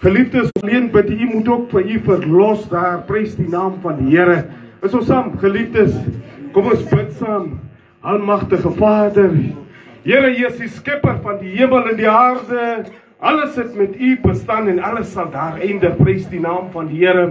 Geliefdes, alleen bid u moet ook vir u verlos daar. Prys die naam van die Here. Is ons saam, geliefdes? Kom ons bid saam. Almagtige Vader, Here, U is die skepper van die hemel en die aarde. Alles het met u bestaan en alles sal daar eindig. Prys die naam van die Here.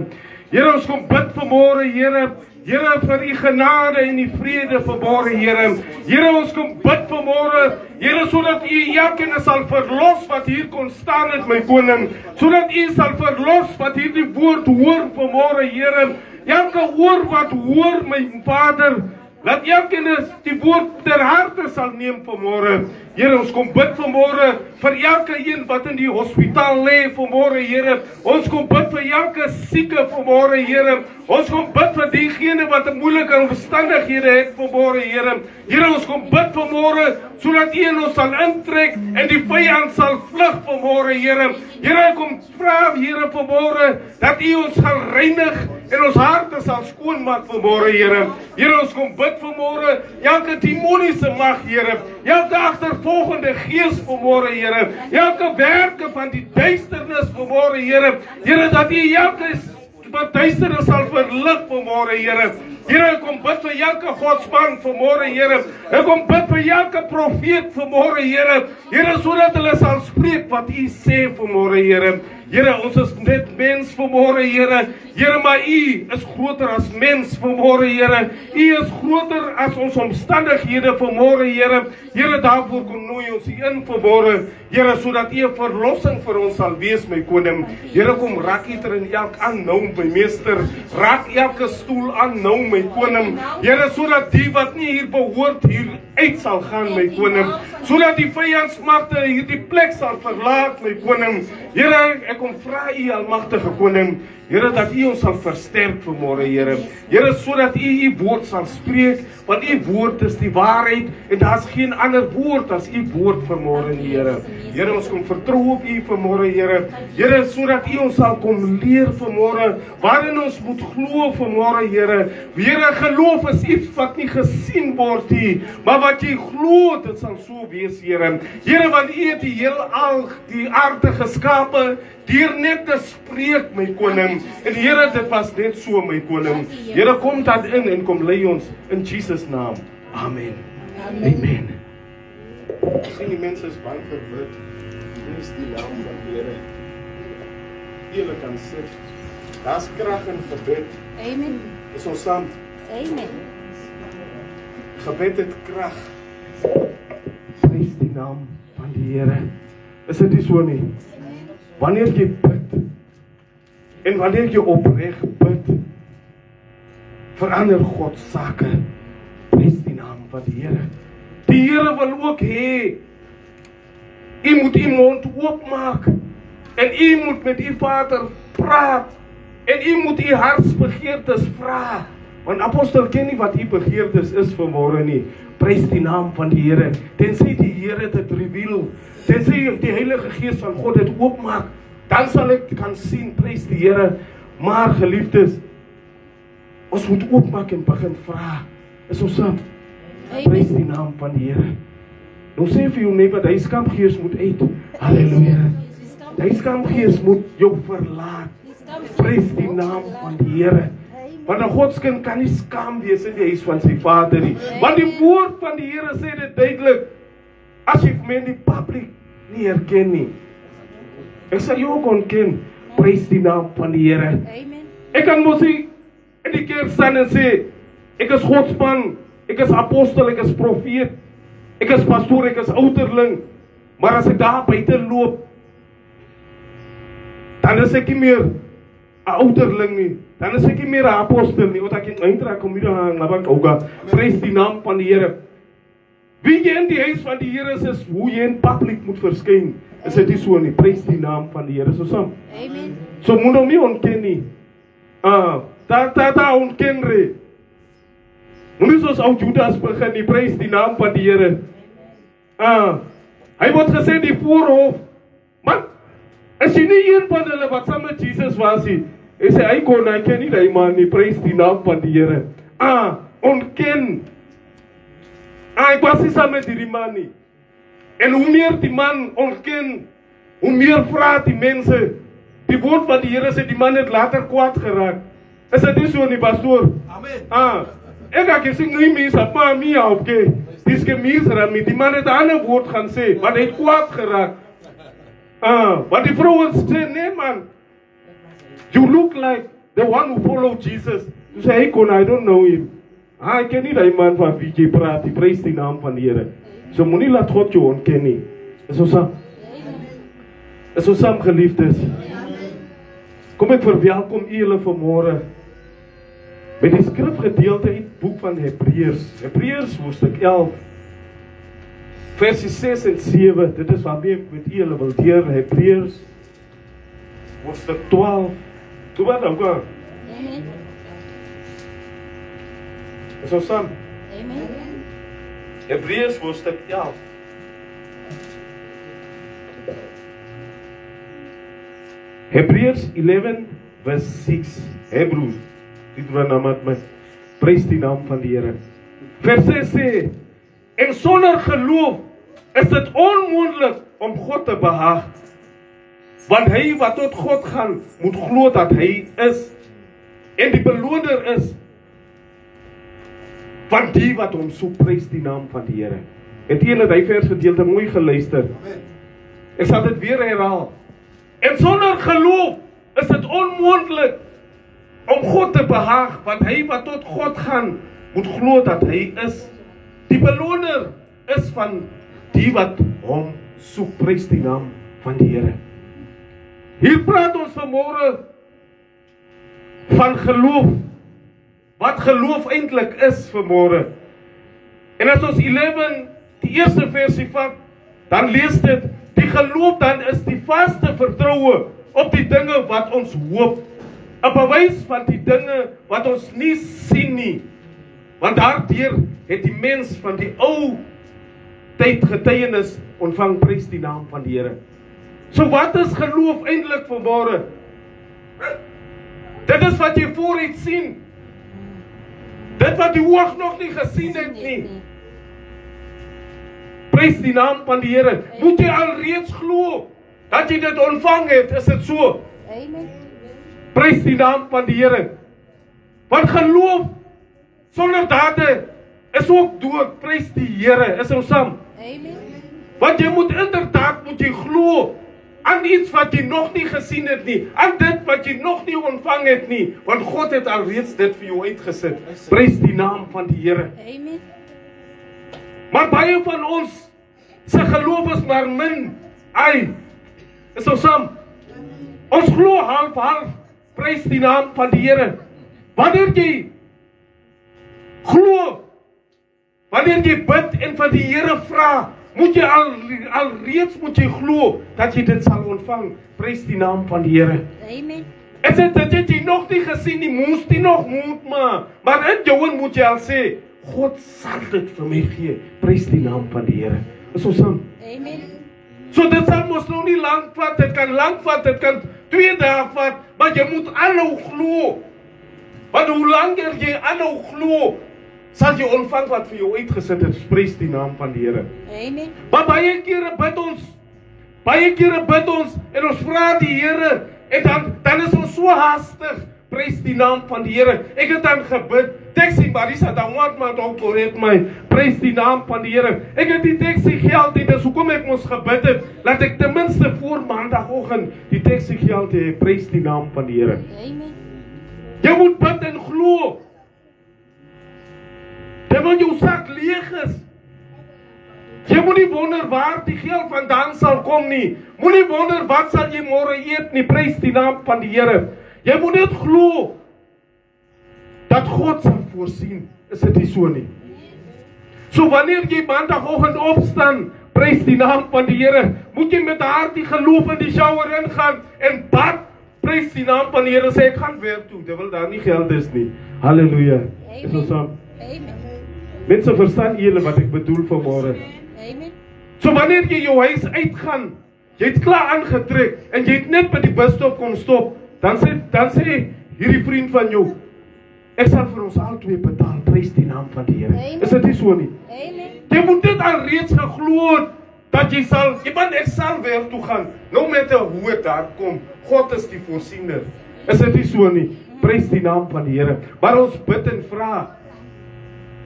Here, ons kom bid vanmôre, Here. Here, vir u genade en die vrede vanmôre, Here. Here, ons kom bid vanmôre, Here, sodat u elkeen sal verlos wat hier kon staan het, my koning. Sodat u sal verlos wat hierdie woord hoor vanmôre, Here. Elke oor wat hoor, my Vader, laat elkeen die woord ter harte sal neem vanmôre. Here, ons kom bid vanmôre vir elke een wat in die hospitaal lê vanmôre, Here. Ons kom bid vir elke sieke vanmôre, Here. Ons kom bid vir diegene wat 'n moeilike omstandighede het vanmôre, Here. Here, ons kom bid vanmôre sodat U ons sal intrek en die vyand sal vlug vanmôre, Here. Here, ek kom vra, Here, vanmôre dat U ons sal reinig en ons harte sal skoonmaak vanmôre, Here. Here, ons kom bid vanmôre elke demoniese mag, Here. Elke agtervolgende gees vanmôre, Here. Elke werke van die duisternis vanmôre, Here. Here, dat U elke duisternis sal verlig vanmôre, Here. Here, ek kom bid vir elke godsman vanmôre, Here. Ek kom bid vir elke profeet vanmôre, Here. Here, sodat hulle sal spreek wat U sê vanmôre, Here. Here, ons is net mens vanmôre, Here. Here, maar U is groter as mens vanmôre, Here. U is groter as ons omstandighede vanmôre, Here. Here, daarvoor kom nooi ons U in vanmôre, Here, sodat U 'n verlossing vir ons sal wees, my koning. Here, kom raak U ter in elk aan nou, my meester. Raak elke stoel aan nou, my koning. Here, sodat die wat nie hier behoort hier uit sal gaan, my koning. Sodat die vyandsmagte hierdie plek sal verlaat, my koning. Here, ek kom vra U almagtige koning, Here, dat U ons sal versterk vanmôre, Here. Here, sodat U woord sal spreek, want U woord is die waarheid en daar's geen ander woord as U woord vanmôre, Here. Here, ons kom vertrou op U vanmôre, Here. Here, sodat U ons sal kom leer vanmôre waarin ons moet glo vanmôre, Here. Here, geloof is iets wat nie gesien word nie, maar wat jy glo, dit sal so wees, Here. Here, want U het die heelal, die aarde geskape deur net te spreek, my koning. En Here, dit was net so, my koning. Here, kom dat in en kom lei ons in Jesus naam. Amen. Amen. Ek sien die mense is bang vir wit. Hier is die naam van die Here. Julle kan sit. Daar's krag in gebed. Amen. Is ons saam? Amen. Gebed het krag. Prys die naam van die Here. Is dit nie so nie? Wanneer jy bid en wanneer jy opreg bid, verander God sake. Prys die naam van die Here. Die Here wil ook hê u moet u mond oopmaak en u moet met u Vader praat en u moet u hartsbegeertes vra. Want apostel ken nie wat u begeertes is vanmôre nie. Prys die naam van die Here. Tensy die Here dit reveal, tensy die Heilige Gees van God dit oopmaak, dan sal ek kan sien, prys die Here. Maar geliefdes, ons moet oopmaak en begin vra. Is ons saam? Prys die naam van die Here. Nou sê vir jou neighbor, die skampgees moet uit. Halleluja. Die skampgees moet jou verlaat. Prys die naam van die Here. Want 'n Godskind kan nie skaam wees in die huis van sy Vader nie. Want die woord van die Here sê dit duidelik. As jy my in die publiek nie herken nie, ek sal jou ook ontken. Prys die naam van die Here. Amen. Ek kan mos nie in die kerk staan en sê, ek is Godsman, ek is apostel, ek is profeet, ek is pastoor, ek is ouderling. Maar as ek daar buite loop, dan is ek nie meer 'n ouderling nie. Dan is ek nie meer 'n apostel nie. Want ek in eintlik kom hier na bank ook. Prys die naam van die Here. Wie jy in die huis van die Here is hoe jy in publiek moet verskyn. Is dit nie so nie? Prys die naam van die Here. So saam. Amen. So moet hom nie ontken nie. Daar ontken re. Moenie soos ou Judas begin nie. Prys die naam van die Here. Hy word gesê die voorhof. Man, is jy nie een van hulle wat saam met Jesus was nie? Hy sê hy ken nie die man nie. Prys die naam van die Here. Ontken. Ek was nie saam met die man nie. En hoe meer die man ontken, hoe meer vra die mense, Die woord van die Here sê die man het later kwaad geraak. Is dit nie so nie, pastoor? Amen. Ek het gesê nie mense op maar my op ke. Dis gemisra met die man het 'n ander woord gaan sê, want hy het kwaad geraak. Wat die vrou sê, nee man. You look like the one who followed Jesus. Toe sê hy kon, I don't know him. Ek ken nie die man van wie jy praat, die prys die naam van die Here. So moenie laat God jou ontken nie. Is ons saam? Is ons saam, geliefdes? Kom ek verwelkom julle vanmôre met die skrifgedeelte uit die boek van Hebreërs hoofstuk 11 verse 6 en 7. Dit is waarmee ek met julle wil deel. Hebreërs hoofstuk 12. Toe wat dan gaan? Is ons saam? Hebreërs hoofstuk 11. Hebreërs 11 vers 6. Hebreërs. Dit word nou met prys die naam van die Here. Vers 6 sê: en sonder geloof is dit onmoontlik om God te behaag. Want hy wat tot God gaan, moet glo dat hy is en die beloner is van die wat hom soek. Prys die naam van die Here. Het julle die versgedeelte mooi geluister? Ek sal dit weer herhaal. En sonder geloof is dit onmoontlik om God te behaag, want hy wat tot God gaan, moet glo dat hy is. Die beloner is van die wat hom soek. Prys die naam van die Here. Hier praat ons vanmôre van geloof. Wat geloof eintlik is vanmôre. En as ons 11 die eerste versie vat, dan lees dit: die geloof dan is die vaste vertroue op die dinge wat ons hoop. 'n bewys van die dinge wat ons nie sien nie. Want daardeur het die mens van die ou tyd getuienis ontvang. Prys die naam van die Here. So wat is geloof eintlik vanmôre? Dit is wat jy vooruit sien. Dit wat die oog nog nie gesien het nie. Prys die naam van die Here. Moet jy alreeds glo dat jy dit ontvang het? Is dit so? Amen. Prys die naam van die Here. Want geloof sonder dade is ook dood. Prys die Here. Is ons saam? Amen. Want jy moet inderdaad glo aan iets wat jy nog nie gesien het nie, aan dit wat jy nog nie ontvang het nie, want God het alreeds dit vir jou uitgesit. Prys die naam van die Here. Amen. Maar baie van ons se geloof is maar min. Is ons saam? Ons glo half. Prys die naam van die Here. Wanneer jy glo, wanneer jy bid en van die Here vra, moet jy alreeds glo dat jy dit sal ontvang. Prys die naam van die Here. Amen. Is dit dat jy nog nie gesien nie, moes jy nog moet maar in jou moet jy al sê, God sal dit vir my gee. Prys die naam van die Here. Is ons saam? Amen. So dit sal mos nou nie lank vat, dit kan lank vat, dit kan 2 dae vat, maar jy moet aanhou glo. Want hoe langer jy aanhou glo, sal jy ontvang wat vir jou uitgesit het. Prys die naam van die Here. Amen. Maar baie kere bid ons en ons vra die Here en dan is ons so haastig. Prys die naam van die Here. Ek het dan gebid. Taxi Marisa dan want maar dalk het my. Prys die naam van die Here. Ek het die taxi geld nie, dis hoekom ek mos gebid het. Laat ek ten minste voor maandagoggend die taxi geld hê. Prys die naam van die Here. Amen. Jy moet bid en glo. Terwyl jou sak leeg is. Jy moet nie wonder waar die geld vandaan sal kom nie. Moenie wonder wat sal jy môre eet nie. Prys die naam van die Here. Jy moet net glo dat God sal voorsien. Is dit nie so nie? So wanneer jy maandagoggend opstaan, prys die naam van die Here, moet jy met daardie geloof in die shower ingaan en bad. Prys die naam van die Here. Sê ek gaan werk toe, terwyl daar nie geld is nie. Halleluja. Is ons saam? Amen. Mense verstaan julle wat ek bedoel vanmôre. Amen. So wanneer jy jou huis uitgaan, jy het klaar aangetrek en jy het net by die busstop kom stop, dan sê hierdie vriend van jou, ek sal vir ons albei betaal. Prys die naam van die Here. Is dit nie so nie? Amen. Jy moet dit alreeds geglo het dat jy sal, ek sal weer toe gaan, no matter hoe het daar kom, God is die voorsiener. Is dit nie so nie? Prys die naam van die Here. Maar ons bid en vra,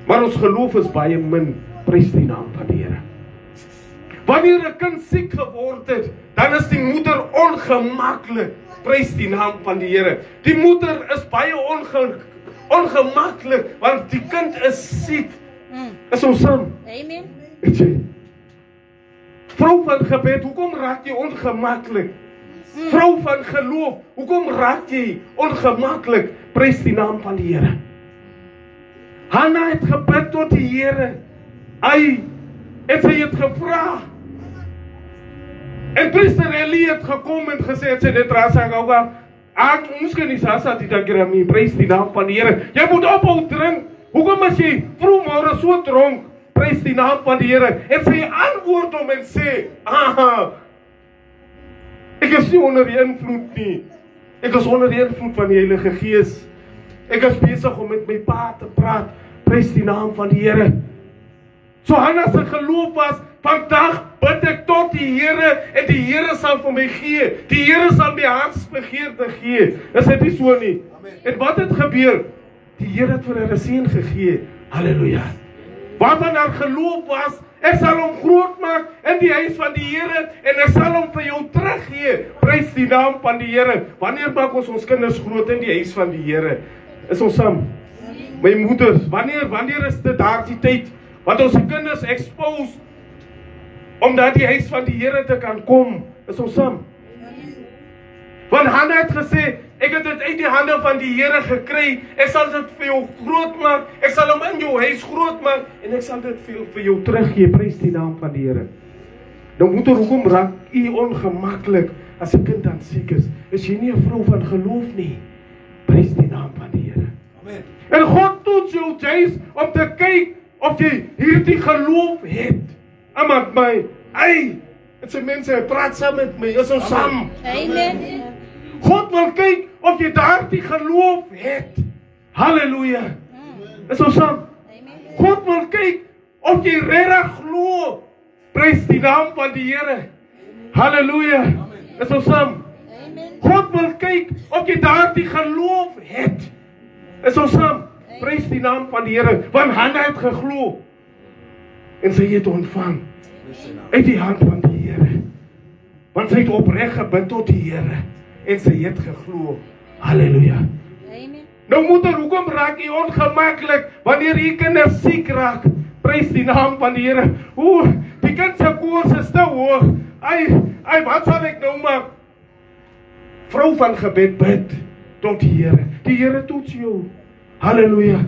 maar ons geloof is baie min. Prys die naam van die Here. Wanneer 'n kind siek geword het, dan is die moeder ongemaklik. Prys die naam van die Here. Die moeder is baie ongemaklik, want die kind is siek. Is ons saam? Amen. Weet jy? Vrou van gebed, hoekom raak jy ongemaklik? Vrou van geloof, hoekom raak jy ongemaklik? Prys die naam van die Here. Hanna het gebid tot die Here. En sy het gevra. En priester Eli het gekom en gesê, het sy dit rasa gauga, ons kan nie sasa die dagrami, prys die naam van die Here. Jy moet ophou drink. Hoekom as jy vroegmôre so dronk? Prys die naam van die Here. En sy antwoord hom en sê, ek is nie onder die invloed nie. Ek is onder die invloed van die Heilige Gees. Ek is besig om met my pa te praat. Prys die naam van die Here. So Hanna se geloof was, vandag bid ek tot die Here en die Here sal vir my gee. Die Here sal my hartsbegeerte gee. Is dit nie so nie? En wat het gebeur? Die Here het vir haar 'n seun gegee. Halleluja. Waarvan haar geloof was, ek sal hom groot maak in die huis van die Here en ek sal hom vir jou teruggee. Prys die naam van die Here. Wanneer maak ons kinders groot in die huis van die Here? Is ons saam? My moeders, wanneer is dit daardie tyd wat ons kinders expose om na die huis van die Here te kan kom? Is ons saam? Want Hanna het gesê, ek het dit uit die hande van die Here gekry, ek sal dit vir jou groot maak, ek sal hom in jou huis groot maak, en ek sal dit vir jou teruggee. Prys die naam van die Here. Nou moeder, hoekom raak u ongemaklik as 'n kind dan siek is? Is jy nie 'n vrou van geloof nie? Prys die naam van die Here. Amen. En God toets jou juis om te kyk of jy hierdie geloof het. Iemand my, dit se mense praat saam met my, is ons saam. Amen. God wil kyk of jy daardie geloof het. Halleluja. Is ons saam? God wil kyk of jy regtig glo. Prys die naam van die Here. Halleluja. Is ons saam? God wil kyk of jy daardie geloof het. Is ons saam? Prys die naam van die Here. Want Hanna het geglo en sy het ontvang uit die hand van die Here. Want sy het opreg gebid tot die Here en sy het geglo. Halleluja. Nou moeder, hoekom raak jy ongemaklik wanneer jy kinders siek raak? Prys die naam van die Here. Die kind se koors is te hoog. Wat sal ek nou maak? Vrou van gebed, bid tot die Here. Die Here toets jou. Halleluja.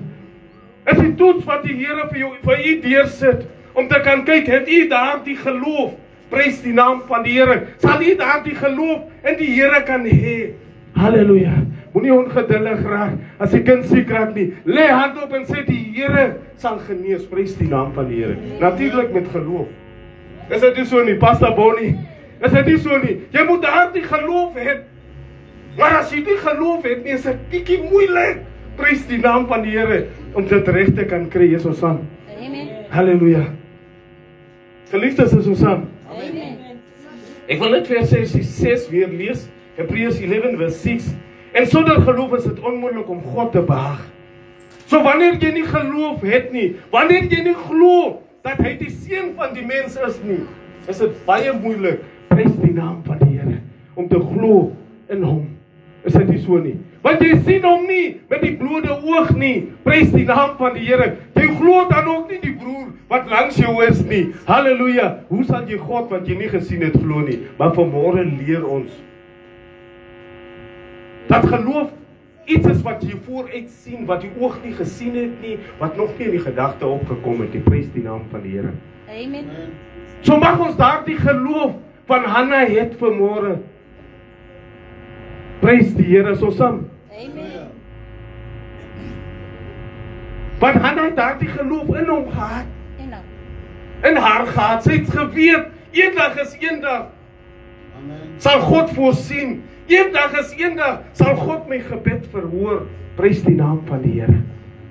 Is die toets wat die Here vir u deursit om te kan kyk, het u daardie geloof? Prys die naam van die Here. Sal u daardie geloof in die Here kan hê? Halleluja. Moenie ongeduldig raak as die kind siek raak nie. Lê hand op en sê die Here sal genees. Prys die naam van die Here. Natuurlik met geloof. Is dit nie so nie, Pastor Bonnie? Is dit nie so nie? Jy moet daardie geloof hê. Maar as jy nie geloof het nie, is dit bietjie moeilik. Prys die naam van die Here om dit reg te kan kry. Is ons saam? Amen. Halleluja. Geliefdes, is ons saam? Amen. Ek wil net vers 6 weer lees. Hebreërs 11 vers 6. En sonder geloof is dit onmoontlik om God te behaag. So wanneer jy nie geloof het nie, wanneer jy nie glo dat hy die seun van die mens is nie, is dit baie moeilik. Prys die naam van die Here om te glo in hom. Is dit nie so nie? Want jy sien hom nie met die blote oog nie. Prys die naam van die Here. Jy glo dan ook nie die broer wat langs jou is nie. Halleluja. Hoe sal jy God wat jy nie gesien het glo nie? Maar vanmôre leer ons dat geloof iets is wat jy vooruit sien, wat jy oog nie gesien het nie, wat nog nie in die gedagte opgekom het. Jy prys die naam van die Here. Amen. So mag ons daardie geloof van Hanna het vanmôre. Prys die Here, so saam. Amen. Want Hanna het daardie geloof in hom gehad. In haar gehad. Sy het geweet, eendag is eendag. Amen. Sal God voorsien. Eendag is eendag sal God my gebed verhoor. Prys die naam van die Here.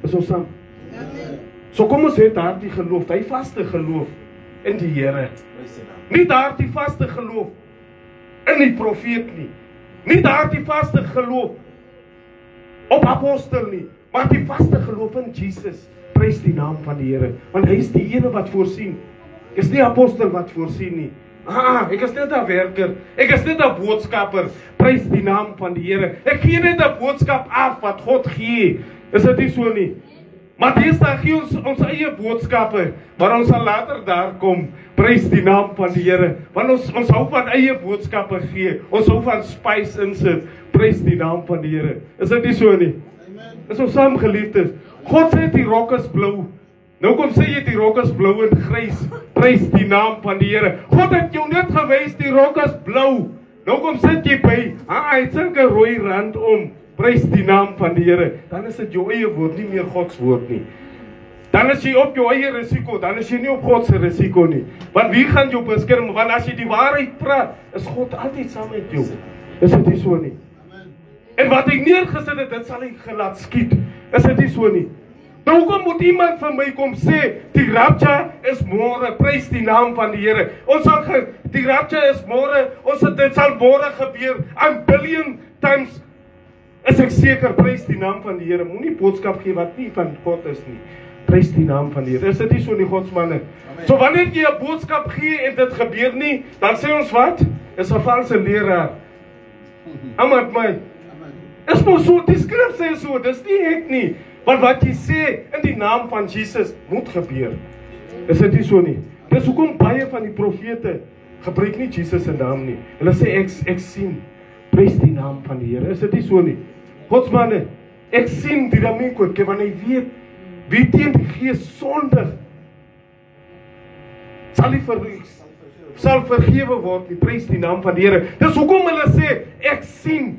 Is ons saam? Amen. So kom ons het daardie geloof, hy vaste geloof in die Here. Prys die naam. Nie daardie vaste geloof in die profeet nie. Nie daardie vaste geloof op apostel nie, maar die vaste geloof in Jesus. Prys die naam van die Here, want hy is die ene wat voorsien. Ek is nie apostel wat voorsien nie. Ek is net 'n werker, ek is net 'n boodskapper. Prys die naam van die Here. Ek gee net 'n boodskap af wat God gee. Is dit nie so nie? Maar deesdae gee ons eie boodskappe, maar ons sal later daar kom. Prys die naam van die Here. Want ons hou van eie boodskappe gee. Ons hou van spice insit. Prys die naam van die Here. Is dit nie so nie? Is ons saam geliefdes. God sê die rok is blou. Nou kom sê jy die rok is blou en grys. Prys die naam van die Here. God het jou net gewys die rok is blou. Nou kom sit jy by, hy het sulke rooi rand om. Prys die naam van die Here. Dan is dit jou eie woord, nie meer God se woord nie. Dan is jy op jou eie risiko, dan is jy nie op God se risiko nie. Want wie gaan jou beskerm? Want as jy die waarheid praat, is God altyd saam met jou. Is dit nie so nie? En wat ek neergesit het, dit sal ek gelaat skiet. Is dit nie so nie? Nou kom moet iemand van my kom sê, die rapture is môre, prys die naam van die Here. Die rapture is môre, dit sal môre gebeur, 1 billion times, is ek seker, prys die naam van die Here. Moenie boodskap gee wat nie van God is nie. Prys die naam van die Here. Is dit nie so nie, Godsmanne? So wanneer jy 'n boodskap gee en dit gebeur nie, dan sê ons wat? Is 'n valse leraar. Amen my. Is mos so, die skrif sê so, dis nie ek nie. Want wat jy sê in die naam van Jesus moet gebeur. Is dit nie so nie? Dis hoekom baie van die profete gebruik nie Jesus se naam nie. Hulle sê ek sien. Prys die naam van die Here. Is dit nie so nie? Godsmanne, ek sien die Domingo, want hy weet wie teen die gees sondig sal vergewe word. Prys die naam van die Here. Dis hoekom hulle sê ek sien.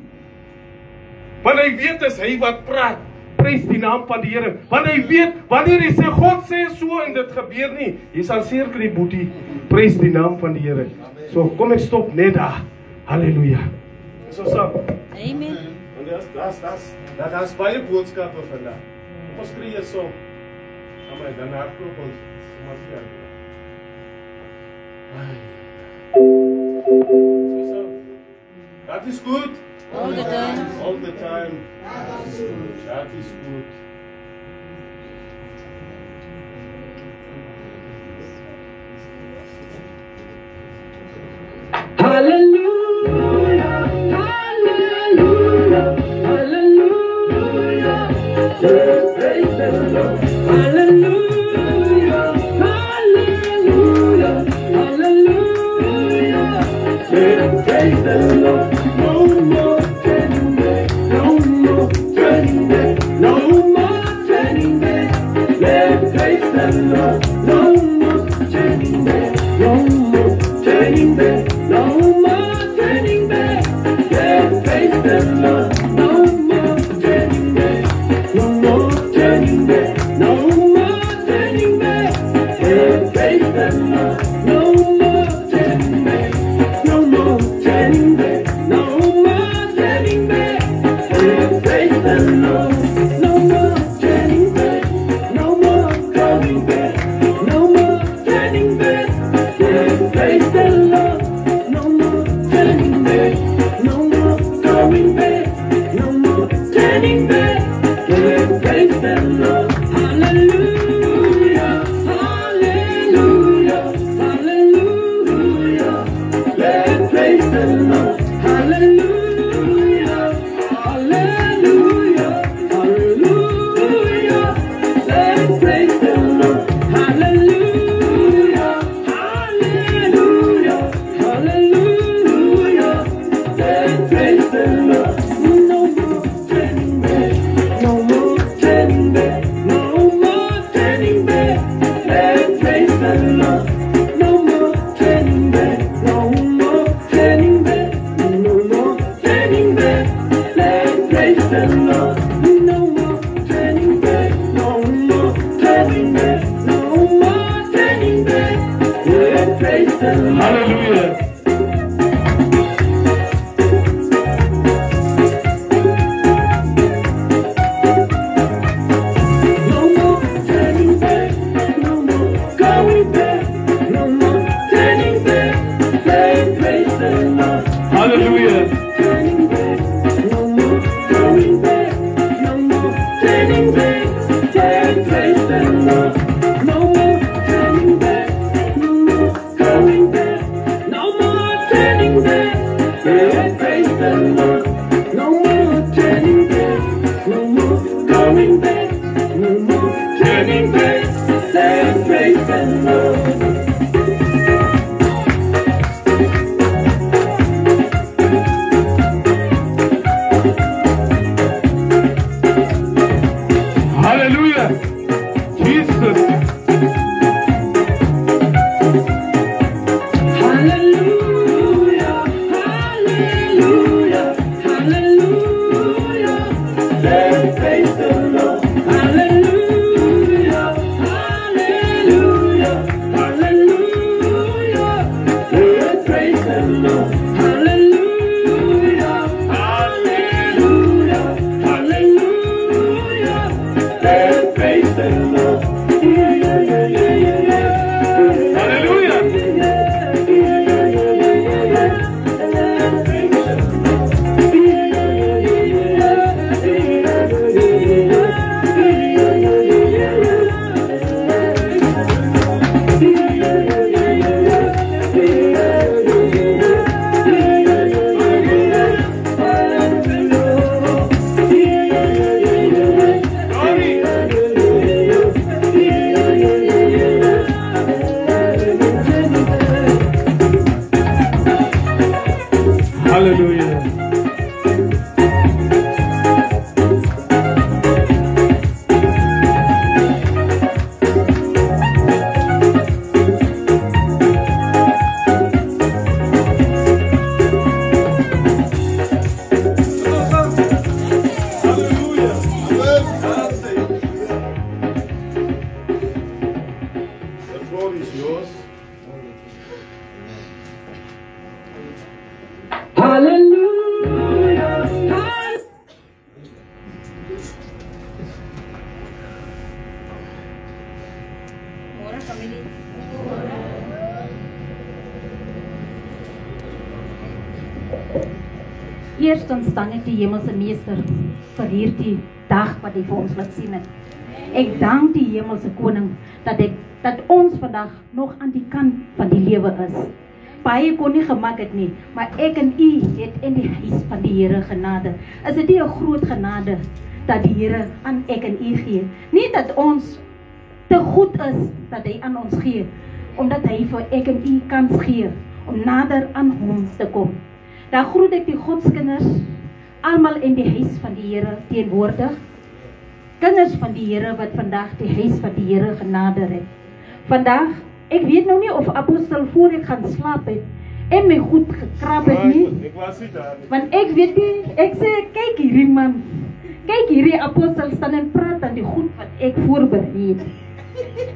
Want hy weet is hy wat praat. Prys die naam van die Here. Want hy weet, wanneer hy sê, God sê so en dit gebeur nie, jy sal seker die boetie. Prys die naam van die Here. So, kom ek stop net daar. Halleluja. So saam. Amen. En daar's baie boodskappe vandag. Ons kry hier so. Amen, dan hardloop ons. So saam. Dat is goed. All the time. All the time. That is good. Hallelujah, hallelujah, hallelujah. Just praise the Lord. Hallelujah, hallelujah, hallelujah. Just praise the Lord. No more turning back, no more turning back, no more turning back. Let's praise the Lord. No more turning back, no more turning back, no more turning back. Let's praise the Lord. No more turning back, no more turning back, no more turning back. Let's praise the Lord. No more turning back, no more turning back, no more turning back. Let's praise the Lord. No more turning back, no more coming back, no more turning back. Let's praise the Lord. No more turning back, no more coming back, no more turning back. Let's praise the Lord. Hallelujah, hallelujah, hallelujah. Let's praise the Lord. Hallelujah, hallelujah, hallelujah. Let's praise the Lord. Hallelujah, hallelujah, hallelujah. Let's praise the Lord. No more turning back, no more turning back, no more the Lord. No more turning back, no more going back, no more turning back. Let's praise the Lord. Hallelujah. Jesus. Hallelujah, hallelujah, hallelujah. Let's praise the Lord. Hallelujah, hallelujah, hallelujah. Let's praise the Lord. Hallelujah, hallelujah, hallelujah. Let's praise the Lord. Yeah, yeah, yeah, yeah, yeah, yeah. Hallelujah. Hallelujah. The floor is yours. Hallelujah. Môre familie. Eerstens dan ek die hemelse meester vir hierdie dag wat hy vir ons laat sien het. Ek dank die hemelse koning dat ons vandag nog aan die kant van die lewe is. Baie kon nie gemaak het nie, maar ek en u het in die huis van die Here genade. Is dit nie 'n groot genade dat die Here aan ek en u gee? Nie dat ons te goed is dat hy aan ons gee, omdat hy vir ek en u kans gee om nader aan hom te kom. Dan groet ek die Godskinders, almal in die huis van die Here teenwoordig. Kinders van die Here wat vandag die huis van die Here genader het. Vandag, ek weet nou nie of apostel voor ek gaan slaap het en my goed gekrap het nie. Ek was nie daar nie. Want ek weet nie, ek sê, kyk hierdie man, kyk hierdie apostel staan en praat aan die goed wat ek voorberei het.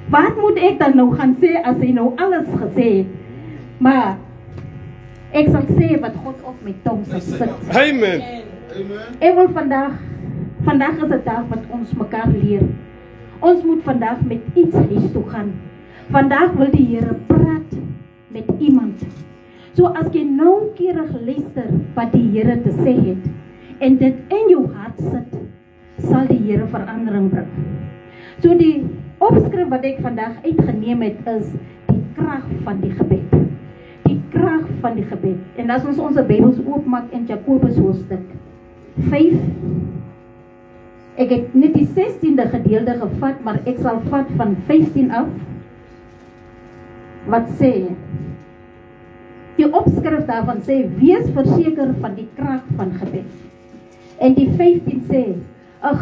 Wat moet ek dan nou gaan sê as hy nou alles gesê het? Maar ek sal sê wat God op my tong sal sit. Amen. Ek wil vandag is 'n dag wat ons mekaar leer. Ons moet vandag met iets huis toe gaan. Vandag wil die Here praat met iemand. So as jy noukeurig luister wat die Here te sê het en dit in jou hart sit, sal die Here verandering bring. So die opskrif wat ek vandag uitgeneem het is die krag van die gebed. Die krag van die gebed. En as ons onze Bybels oopmaak in Jakobus hoofstuk 5. Ek het net die 16de gedeelte gevat, maar ek sal vat van 15 af. Wat sê? Die opskrif daarvan sê, wees verseker van die krag van gebed. En die 15 sê, 'n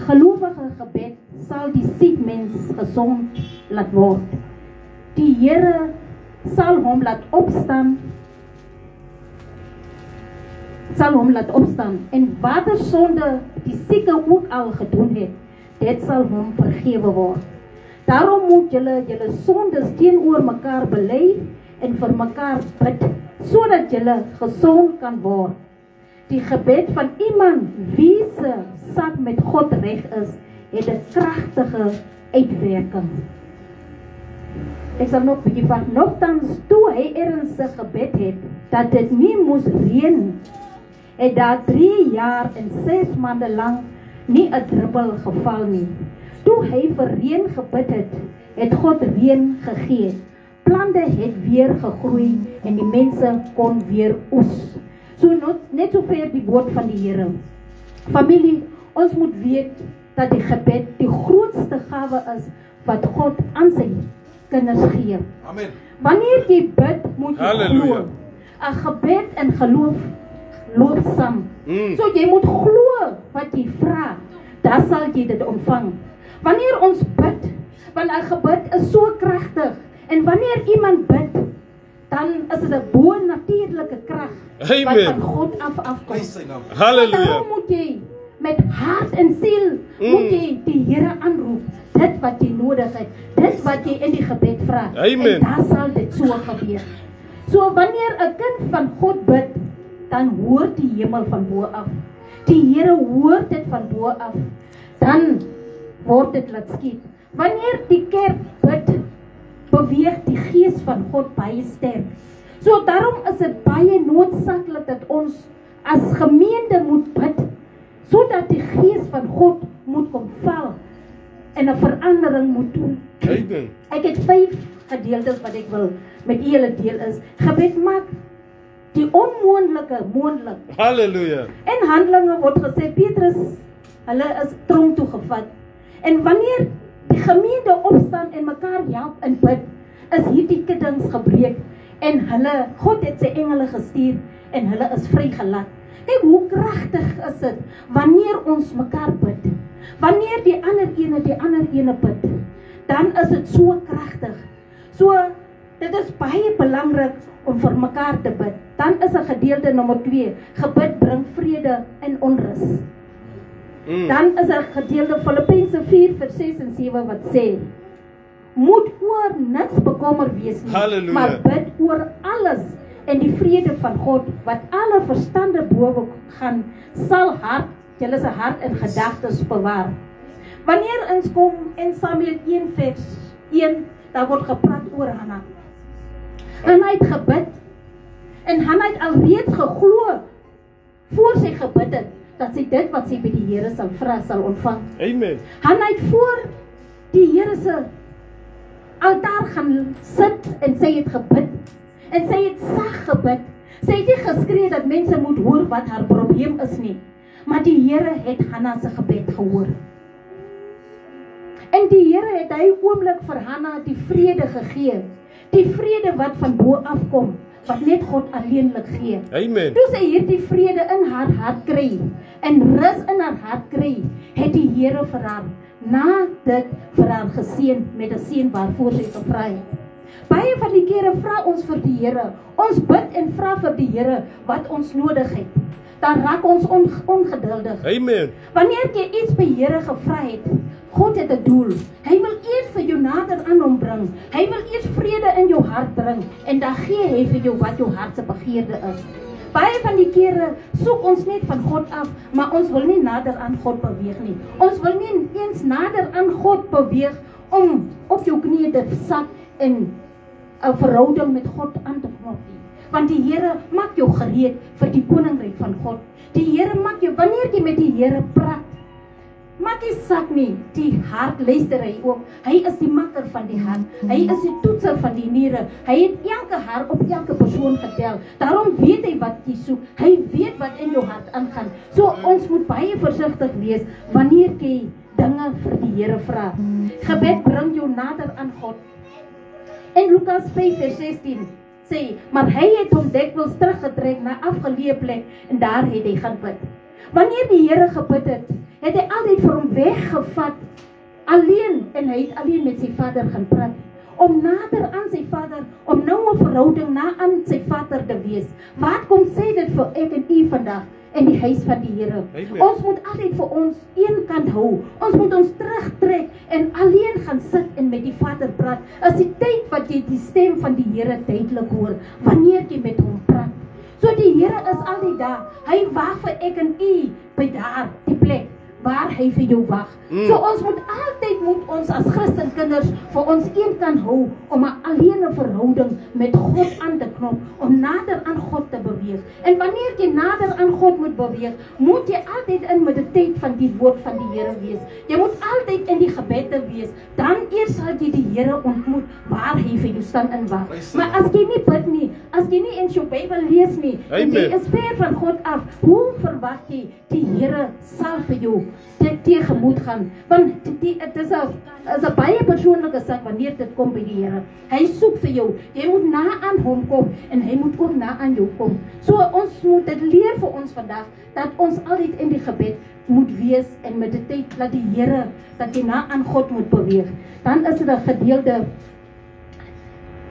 gelowige gebed sal die siek mens gesond laat word. Die Here sal hom laat opstaan. En wat er sonde die sieke ook al gedoen het, dit sal hom vergewe word. Daarom moet julle sondes teenoor mekaar bely en vir mekaar bid, sodat julle gesond kan word. Die gebed van iemand wie se sak met God reg is, het 'n kragtige uitwerking. Ek sal nog 'n bietjie van, nogtans toe hy ernstig gebed het, dat dit nie moes reën, het daar 3 jaar en 6 maande lang nie 'n druppel geval nie. Toe hy vir reën gebid het, het God reën gegee. plante het weer gegroei en die mense kon weer oes. So net sover die woord van die Here. Familie, ons moet weet dat die gebed die grootste gawe is wat God aan sy kinders gee. Amen. Wanneer jy bid, moet jy Halleluja. glo. 'n Gebed en geloof loop saam. So jy moet glo wat jy vra, dan sal jy dit ontvang. Wanneer ons bid, want 'n gebed is so kragtig, en wanneer iemand bid, dan is dit 'n bo-natuurlike krag wat Amen. van God afkom. Prys sy naam. Halleluja. Daarom moet jy met hart en siel moet jy die Here aanroep, dit wat jy nodig het, dit wat jy in die gebed vra. Amen. En dan sal dit so gebeur. So wanneer 'n kind van God bid, dan hoor die hemel van bo af. Die Here hoor dit van bo af. Dan word dit laat skiet. Wanneer die kerk bid, beweeg die gees van God baie sterk. So daarom is dit baie noodsaaklik dat ons as gemeente moet bid, sodat die gees van God moet kom val en 'n verandering moet doen. Amen. Ek het 5 gedeeltes wat ek wil met julle deel is. Gebed maak die onmoontlike moontlik. Halleluja. In Handelinge word gesê Petrus, hulle is tronk toe gevat. En wanneer die gemeente opstaan en mekaar help in bid, is hierdie kiddings gebreek en God het sy engele gestuur en hulle is vrygelaat. Kyk hoe kragtig is dit wanneer ons mekaar bid. Wanneer die ander ene bid, dan is dit so kragtig. So dit is baie belangrik om vir mekaar te bid. Dan is 'n gedeelte nommer 2, gebed bring vrede en onrus. Dan is 'n gedeelte Filippense 4:6 en 7 wat sê: moet oor niks bekommer wees nie, Halleluja. maar bid oor alles, en die vrede van God wat alle verstande bowe gaan, sal julle se hart en gedagtes bewaar. Wanneer ons kom in Samuel 1:1, daar word gepraat oor Hanna. Hanna het gebid en Hanna het alreeds geglo voor sy gebid het dat sy dit wat sy by die Here sal vra sal ontvang. Amen. Hanna het voor die Here se altaar gaan sit en sy het gebid. En sy het sag gebid. Sy het nie geskree dat mense moet hoor wat haar probleem is nie. Maar die Here het Hanna se gebed gehoor. En die Here het hy oomblik vir Hanna die vrede gegee. Die vrede wat van bo af kom, wat net God alleenlik gee. Amen. Toe sy hierdie vrede in haar hart kry en rus in haar hart kry, het die Here vir haar na dit vir haar geseën met 'n seën waarvoor sy gevra het. Baie van die kere vra ons vir die Here. Ons bid en vra vir die Here wat ons nodig het. Dan raak ons ongeduldig. Amen. Wanneer jy iets by Here gevra het, God het 'n doel. Hy wil eers vir jou nader aan hom bring. Hy wil eers vrede in jou hart bring en dan gee hy vir jou wat jou hart se begeerte is. Baie van die kere soek ons net van God af, maar ons wil nie nader aan God beweeg nie. Ons wil nie eens nader aan God beweeg om op jou knieë te sak en 'n verhouding met God aan te knop nie. Want die Here maak jou gereed vir die koninkryk van God. Die Here maak jou, wanneer jy met die Here praat, maak nie saak nie, die hart luister hy ook. Hy is die makker van die hart. Hy is die toetser van die niere. Hy het elke hart op elke persoon getel. Daarom weet hy wat jy soek. Hy weet wat in jou hart aangaan. So ons moet baie versigtig wees wanneer jy dinge vir die Here vra. Gebed bring jou nader aan God. In Lukas 5:16 sê, maar hy het hom dikwels teruggetrek na afgeleë plek en daar het hy gaan bid. Wanneer die Here gebid het, het hy altyd vir hom weggevat, alleen, en hy het alleen met sy Vader gaan praat, om nader aan sy Vader, om nou 'n verhouding na aan sy Vader te wees. Wat kom sê dit vir ek en u vandag in die huis van die Here? Amen. Ons moet altyd vir ons een kant hou. Ons moet ons terugtrek en alleen gaan sit en met die Vader praat. Is die tyd wat jy die stem van die Here duidelik hoor, wanneer jy met hom praat. So die Here is altyd daar. Hy wag vir ek en u by daar, die plek waar hy vir jou wag. So ons moet ons as Christenkinders vir ons kan hou om 'n alleene verhouding met God aan te knop, om nader aan God te beweeg. En wanneer jy nader aan God moet beweeg, moet jy altyd in met die tyd van die woord van die Here wees. Jy moet altyd in die gebede wees. Dan eers sal jy die Here ontmoet waar hy vir jou staan en wag. Maar as jy nie bid nie, as jy nie in jou Bybel lees nie, en jy is ver van God af, hoe verwag jy die Here sal vir jou tegemoet gaan? Want het is 'n baie persoonlike saak wanneer dit kom by die Here. Hy soek vir jou. Jy moet na aan hom kom en hy moet ook na aan jou kom. So ons moet dit leer vir ons vandag dat ons altyd in die gebed moet wees en met die tyd dat die Here, dat jy na aan God moet beweeg. Dan is dit 'n gedeelde.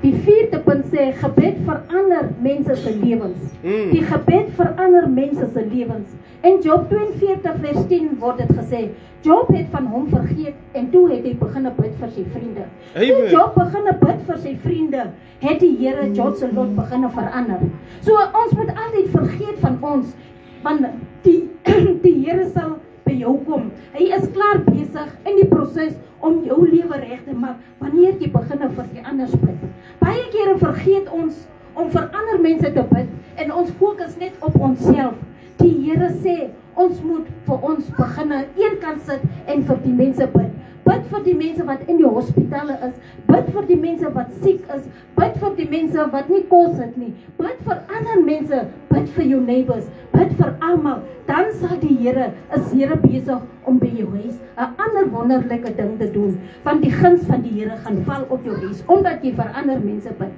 Die 4de punt sê, gebed verander mense se lewens. Die gebed verander mense se lewens. In Job 42 vers 10 word dit gesê, Job het van hom vergeet en toe het hy begin bid vir sy vriende. Toe Job begin bid vir sy vriende, het die Here Job se lot begin verander. So ons moet altyd vergeet van ons, want die Here sal by jou kom. Hy is klaar besig in die proses om jou lewe reg te maak wanneer jy begin vir die ander bid. Baie kere vergeet ons om vir ander mense te bid en ons fokus net op onsself. Die Here sê ons moet vir ons begin eenkant sit en vir die mense bid. Bid vir die mense wat in die hospitale is. Bid vir die mense wat siek is. Bid vir die mense wat nie kos het nie. Bid vir ander mense. Bid vir jou neighbors. Bid vir almal. Dan sal die Here, is Here besig om by jou huis 'n ander wonderlike ding te doen. Want die guns van die Here gaan val op jou huis, omdat jy vir ander mense bid.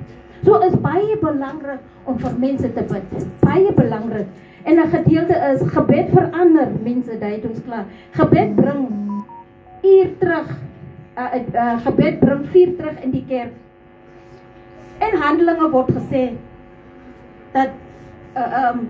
So is baie belangrik om vir mense te bid. Baie belangrik. En 'n gedeelte is, gebed verander mense, dit het ons klaar. Gebed bring gebed bring vuur terug in die kerk. In Handelinge word gesê dat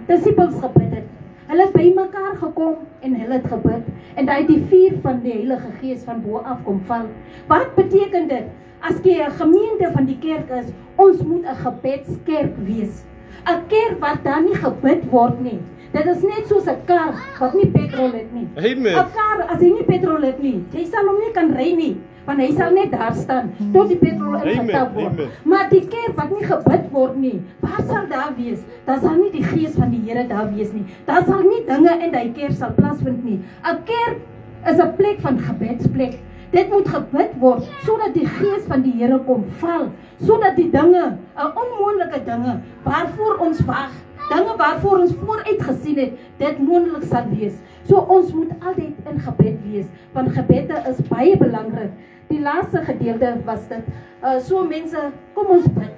disippels gebid het. Hulle het by mekaar gekom en hulle het gebid. En dat die vuur van die Heilige Gees van bo af kom val. Wat beteken dit? As jy 'n gemeente van die kerk is, ons moet 'n gebedskerk wees. 'n Kerk wat dan nie gebid word nie. Dit is net soos 'n kar wat nie petrol het nie. 'n Kar, as hy nie petrol het nie, jy sal hom nie kan ry nie, want hy sal net daar staan tot die petrol ingetap word. Maar die kerk wat nie gebid word nie, waar sal daar wees? Daar sal nie die Gees van die Here daar wees nie. Daar sal nie dinge in die kerk sal plaasvind nie. 'n Kerk is 'n plek van gebedsplek. Dit moet gebid word sodat die Gees van die Here kom val, sodat die dinge, 'n onmoontlike dinge waarvoor ons wag, dinge waarvoor ons vooruit gesien het, dit moontlik sal wees. So ons moet altyd in gebed wees, want gebede is baie belangrik. Die laaste gedeelte was dit, so mense, kom ons bid.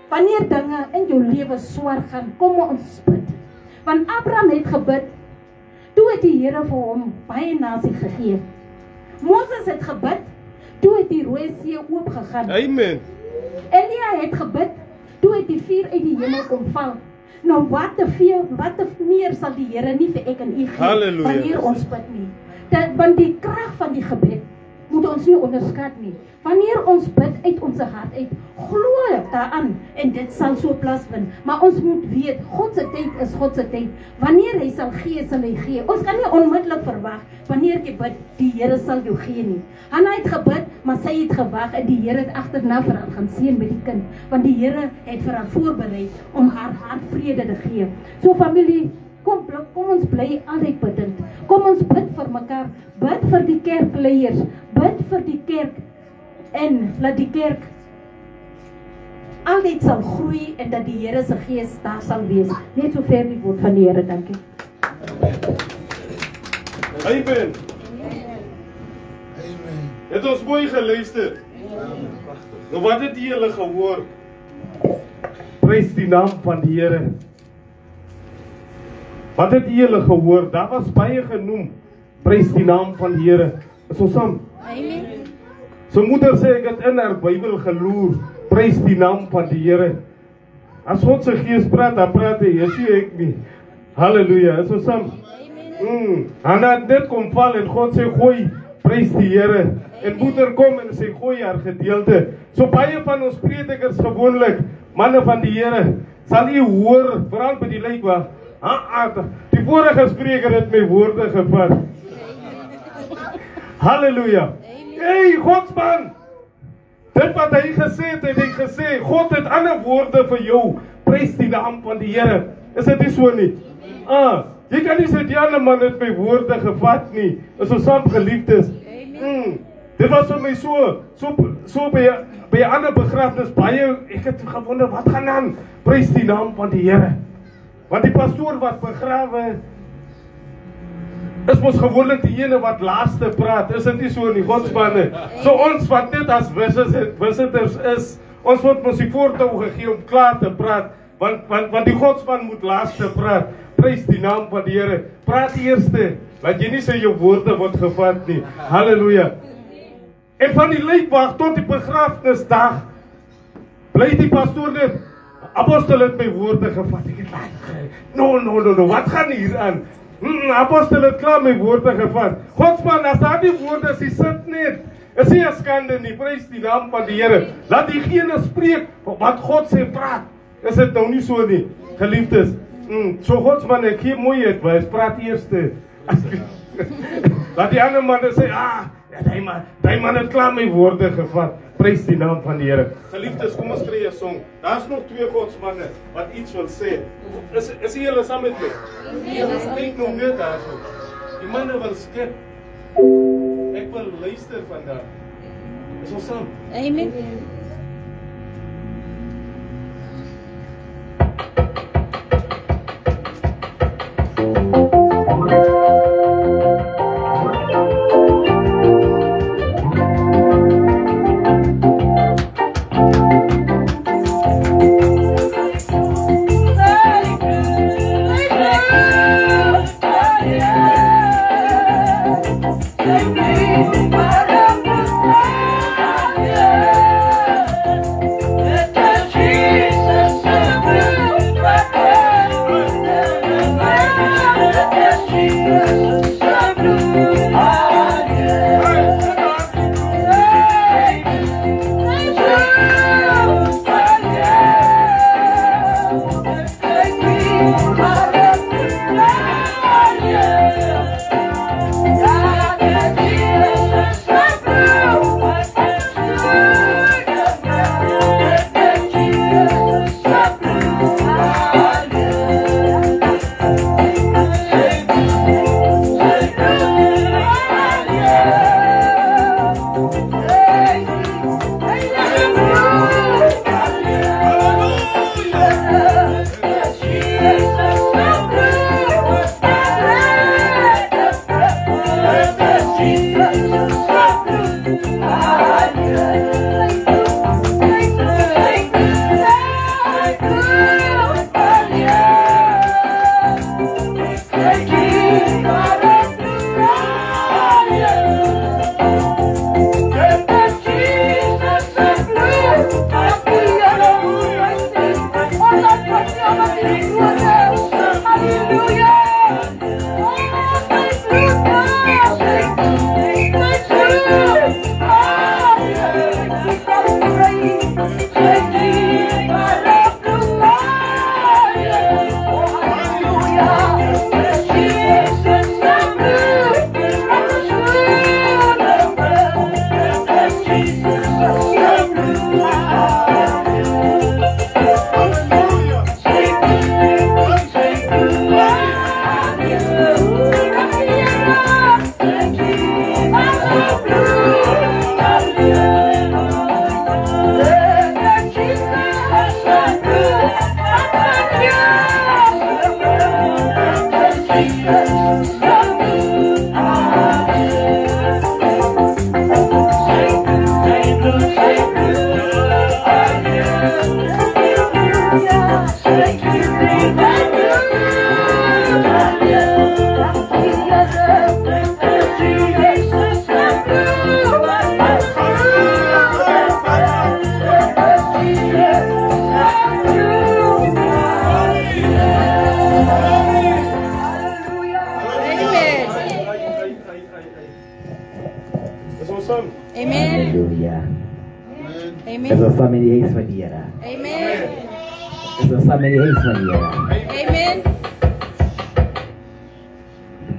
Wanneer dinge in jou lewe swaar gaan, kom ons bid. Want Abraham het gebid, toe het die Here vir hom baie nasie gegee. Moses het gebid, toe het die Rooi See oopgegaan. Amen. Elia het gebid, toe het die vuur uit die hemel kom val. Nou wat te meer sal die Here nie vir ek en u gee, wanneer ons bid nie. Want die krag van die gebed moet ons nie onderskat nie. Wanneer ons bid uit ons hart uit, glo daaraan en dit sal so plaasvind. Maar ons moet weet, God se tyd is God se tyd. Wanneer hy sal gee, sal hy gee. Ons kan nie onmiddellik verwag wanneer jy bid, die Here sal jou gee nie. Hanna het gebid, maar sy het gewag en die Here het agterna vir haar gaan seën met die kind, want die Here het vir haar voorberei om haar hart vrede te gee. So familie, kom ons bly altyd bidend. Kom ons bid vir mekaar, bid vir die kerkleiers, bid vir die kerk en laat die kerk altyd sal groei en dat die Here se Gees daar sal wees. Net so ver die woord van die Here, dankie. Amen. Het ons mooi geluister. Nou wat het julle gehoor? Prys die naam van die Here. Wat het julle gehoor? Daar was baie genoem. Prys die naam van die Here. Is ons saam? Amen. So moeder sê ek het in haar Bybel geloer. Prys die naam van die Here. As God se Gees praat, dan praat hy, ek nie. Halleluja. Is ons saam? Hanna het net kom val en God sê gooi, prys die Here. En moeder kom en sê gooi haar gedeelte. So baie van ons predikers gewoonlik, manne van die Here, sal u hoor, veral by die lijkwag, die vorige spreker het my woorde gevat. Halleluja. Hey, Godsman. Dit wat hy gesê het ek gesê, God het ander woorde vir jou. Prys die naam van die Here. Is dit nie so nie? Jy kan nie sê die ander man het my woorde gevat nie. Is ons saam geliefdes. Dit was vir my so by 'n ander begrafnis baie, ek het gewonder wat gaan aan. Prys die naam van die Here. Want die pastoor wat begrawe is mos gewoonlik die ene wat laaste praat. Is dit nie so nie, Godsmanne? So ons wat net as visitors is, ons word mos die voortou gegee om klaar te praat, want die Godsman moet laaste praat. Prys die naam van die Here. Praat eerste, want jy nie sê jou woorde word gevat nie. Halleluja. En van die lijkwag tot die begrafnisdag bly die pastoor net, apostel het my woorde gevat. Ek het no, wat gaan hier aan? Apostel het klaar my woorde gevat. Godsman, as daar die woorde is, die sit net. Is nie 'n skande nie, prys die naam van die Here. Laat diegene spreek wat God sê praat. Is dit nou nie so nie, geliefdes? So Godsman, ek gee mooi advies, praat eerste. Laat die ander manne sê, die man het klaar my woorde gevat. Prys die naam van die Here. Geliefdes, kom ons kry 'n song. Daar's nog 2 Godsmanne wat iets wil sê. Is julle saam met my? Ek nog net daarso. Die manne wil skep. Ek wil luister vandag. Is ons saam? Amen.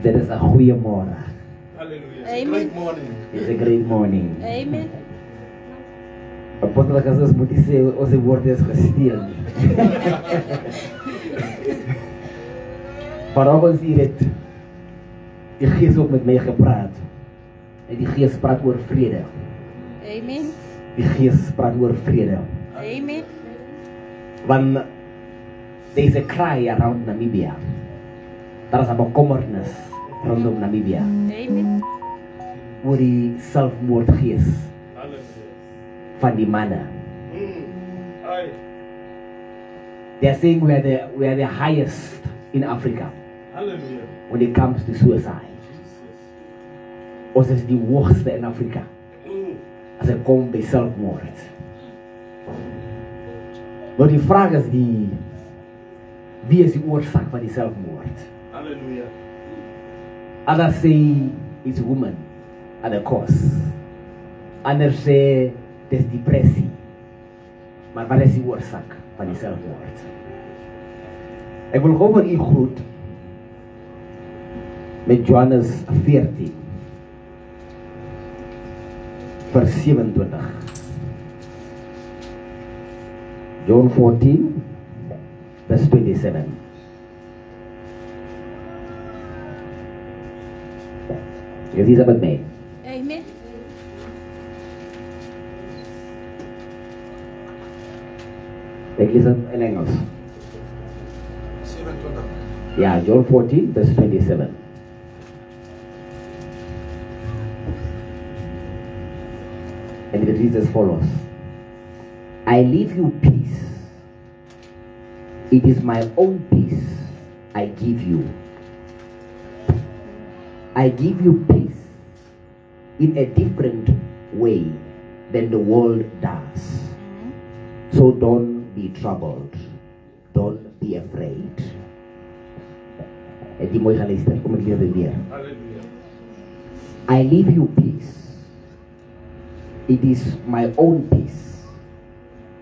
Dit is 'n goeie môre. Hallelujah. Amen. Great morning. It's a great morning. Amen. Apostel Jesus moet nie sê ons die woord is gesteel nie. Maar ons hier het die Gees ook met my gepraat. En die Gees praat oor vrede. Amen. Die Gees praat oor vrede. Amen. Want there is a cry around Namibia. Daar is 'n bekommernis rondom Namibia. Amen. Oor die selfmoordgees Hallelujah. van die manne. Aye. They are saying we are the highest in Africa Hallelujah. when it comes to suicide. Ons is die hoogste in Afrika as dit kom by selfmoord. Maar die vraag is wie is die oorsaak van die selfmoord? Hallelujah. Others say it's women at the cause. Others say there's depressie. Maar wat is die oorsaak van die selfmoord? Ek wil gou vir u groet met Johannes 14 vers 27. John 14 vers 27. Jy lees met my. Amen. Ek lees dit in Engels. 27. Ja, John 14 vers 27. And it reads as follows. I leave you peace. It is my own peace I give you. I give you peace in a different way than the world does. So don't be troubled. Don't be afraid. En die mooi gaan luister. Kom ek leer dit weer. Hallelujah. I leave you peace. It is my own peace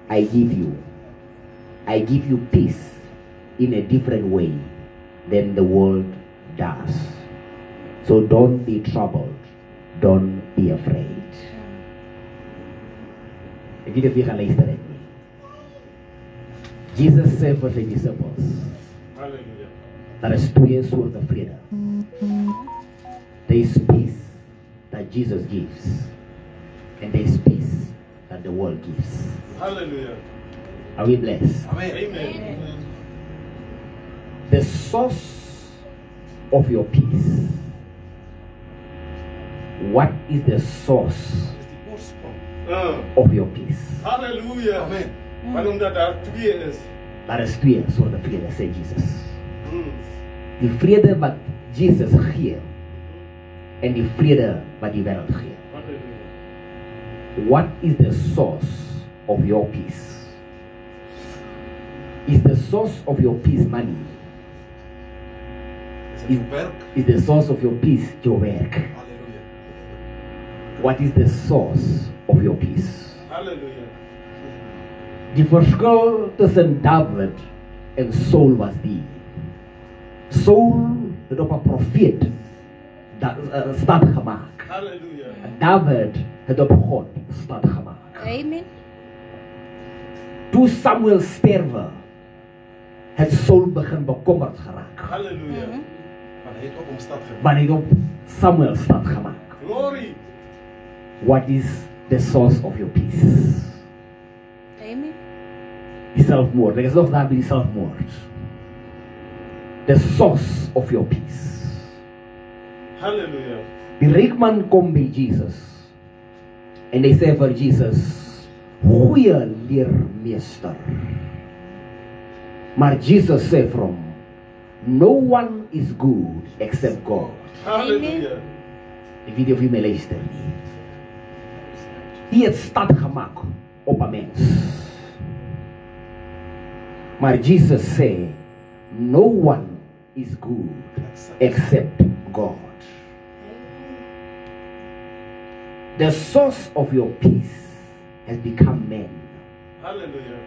I give you. I give you peace in a different way than the world does. So don't be troubled. Don't be afraid. Ek weet of jy gaan luister het nie. Jesus sê vir sy disciples, Hallelujah. daar is twee soorte vrede. There is peace that Jesus gives, and there is peace that the world gives. Hallelujah. Are we blessed? Amen. The source of your peace. What is the source of your peace? Hallelujah. Amen. Waarom dat daar twee is? Daar is twee soorte vrede, sê Jesus. Die vrede wat Jesus gee en die vrede wat die wêreld gee. Hallelujah. What is the source of your peace? Is the source of your peace money? Is the source of your peace your work? Hallelujah. What is the source of your peace? Hallelujah. Die verskil tussen David en Saul was die. Saul het op 'n profeet staat gemaak. Hallelujah. David het op God staat gemaak. Amen. Toe Samuel sterwe, het Saul begin bekommerd geraak. Hallelujah. Maar hy het op hom stad gemaak. Maar hy het op Samuel staat gemaak. Glory. What is the source of your peace? Amen. Die selfmoord. Ek is nog daar by die selfmoord. The source of your peace. Hallelujah. Die ryk man kom by Jesus. En hy sê vir Jesus, goeie leermeester. Maar Jesus sê vir hom, no one is good except God. Hallelujah. Ek weet nie of jy my luister nie. Hy het stad gemaak op 'n mens. Maar Jesus sê, no one is good except God. The source of your peace has become man. Hallelujah.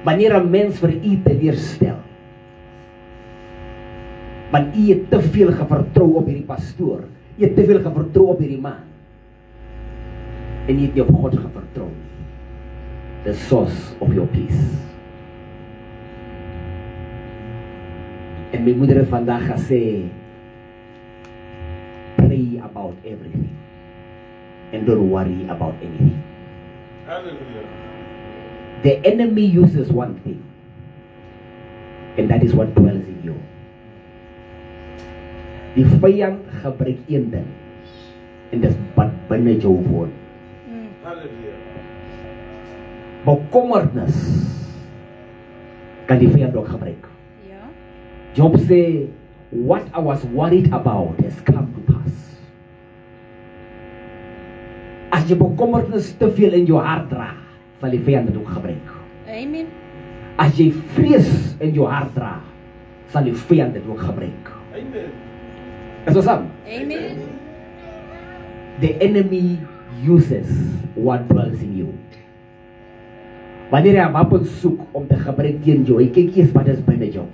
Wanneer 'n mens vir u teleurstel, Want u het te veel gevertrou op hierdie pastoor. U het te veel gevertrou op hierdie man. En u het nie op God gevertrou nie. The source of your peace. En my moeder het vandag gesê, pray about everything. And don't worry about anything. Hallelujah. The enemy uses one thing. And that is what dwells in you. Die vyand gebruik een ding. En dis wat binne jou woon. Hallelujah. Bekommernis kan die vyand ook gebruik. Ja. Job sê, what I was worried about has come to pass. As jy bekommernis te veel in jou hart dra, sal die vyand dit ook gebruik. Amen. As jy vrees in jou hart dra, sal die vyand dit ook gebruik. Amen. Is ons saam? Amen. The enemy uses what dwells in you. Wanneer hy wapens soek om te gebruik teen jou, hy kyk eers wat is binne jou.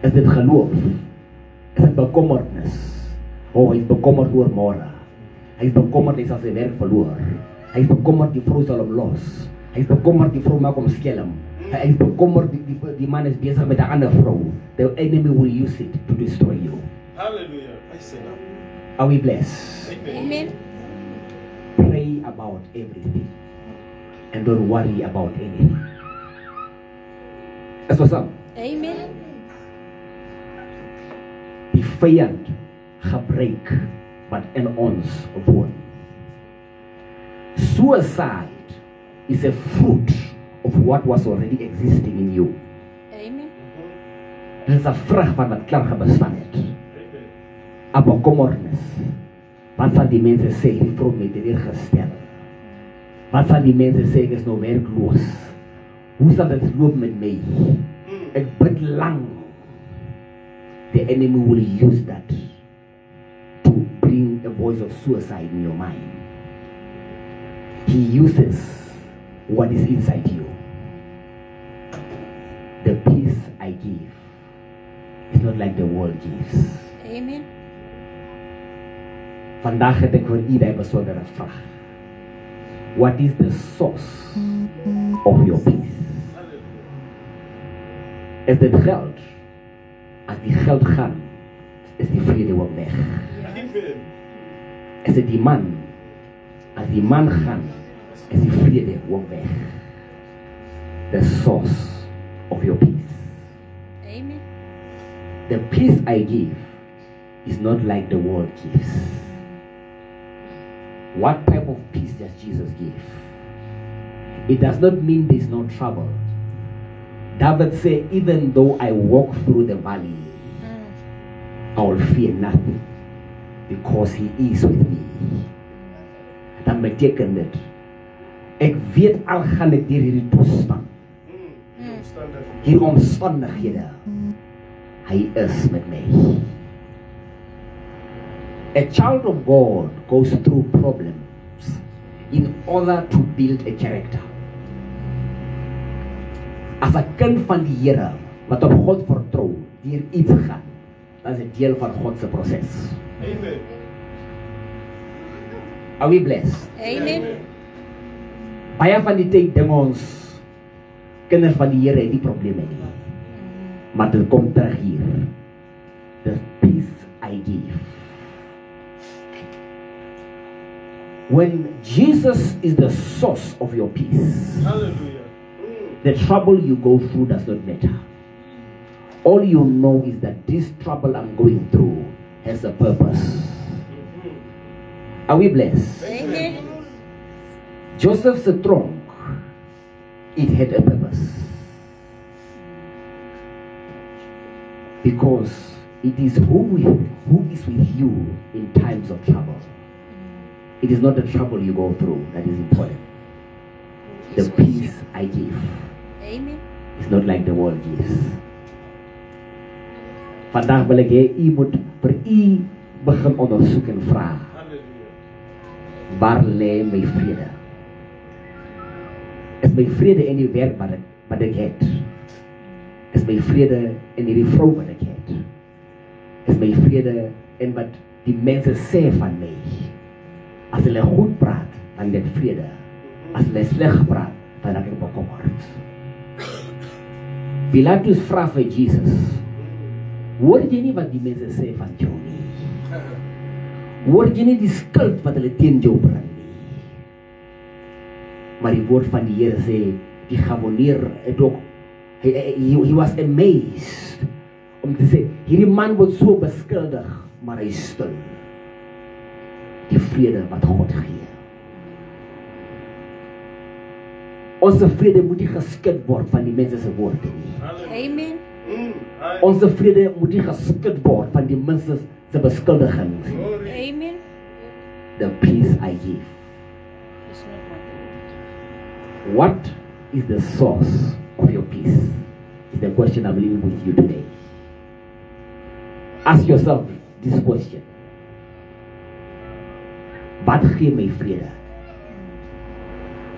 Is dit geloof? Is dit bekommernis? Hy is bekommerd oor môre. Hy is bekommerd hy sal sy werk verloor. Hy is bekommerd die vrou sal hom los. Hy is bekommerd die vrou maak hom skelm. Hy is bekommerd die man is besig met 'n ander vrou. The enemy will use it to destroy you. Hallelujah. I say that. Are we blessed? Amen. Pray about everything. And don't worry about anything. Is ons saam? Amen. Die vyand gebruik wat in ons woon. Suicide is a fruit of what was already existing in you. Amen. Dit is 'n vrug van wat klaar bestaan het. Amen. Bekommernis. Wat sal die mense sê, die vrou met die gestel? Wat sal die mense sê, ek is nou werkloos? Hoe sal dit loop met my? Ek bid lang. The enemy will use that to bring a voice of suicide in your mind. He uses what is inside you. The peace I give is not like the world gives. Amen. Vandaag het ek vir u die besondere vraag. What is the source of your peace? Is dit geld? As die geld gaan, is die vrede ook weg. Amen. Is dit die man? As die man gaan, is die vrede ook weg. The source of your peace. Amen. The peace I give is not like the world gives. What type of peace does Jesus give? It does not mean there's no trouble. David said, even though I walk through the valley, I will fear nothing because he is with me. Dan beteken dit, ek weet al gaan ek deur hierdie toestand, hierdie omstandighede, hy is met my. A child of God goes through problems in order to build a character. As 'n kind van die Here wat op God vertrou, deur iets gaan, dat is 'n deel van God se proses. Amen. Are we blessed? Amen. Baie van die tyd ding ons kinders van die Here het die probleme nie. Maar dit kom terug hier. The peace I give. When Jesus is the source of your peace, Hallelujah. the trouble you go through does not matter. All you know is that this trouble I'm going through has a purpose. Are we blessed? Amen. Joseph's throne, it had a purpose. Because it is who is with you in times of trouble. It is not the trouble you go through that is important. The peace I give Amen. is not like the world gives. Vandaag wil ek hê u moet vir u begin ondersoek en vra, Hallelujah. waar lê my vrede? Is my vrede in die werk wat ek het? Is my vrede in hierdie vrou wat ek het? is my vrede en wat die mense sê van my. As hulle goed praat, dan het vrede. As hulle sleg praat, dan raak ek bekommerd. Pilatus vra vir Jesus, hoor jy nie wat die mense sê van jou nie? Hoor jy nie die skuld wat hulle teen jou bring nie? Maar die woord van die Here sê, die Gabonier het ook, he was amazed, om te sê, hierdie man word so beskuldig, maar hy is stil. Die vrede wat God gee. Onze vrede moet nie geskit word van die mense se woorde nie. Amen. Onze vrede moet nie geskit word van die mense se beskuldigings. Amen. The peace I give. It's not my What is the source of your peace? Is the question I'm leaving with you today. Ask yourself this question. Wat gee my vrede?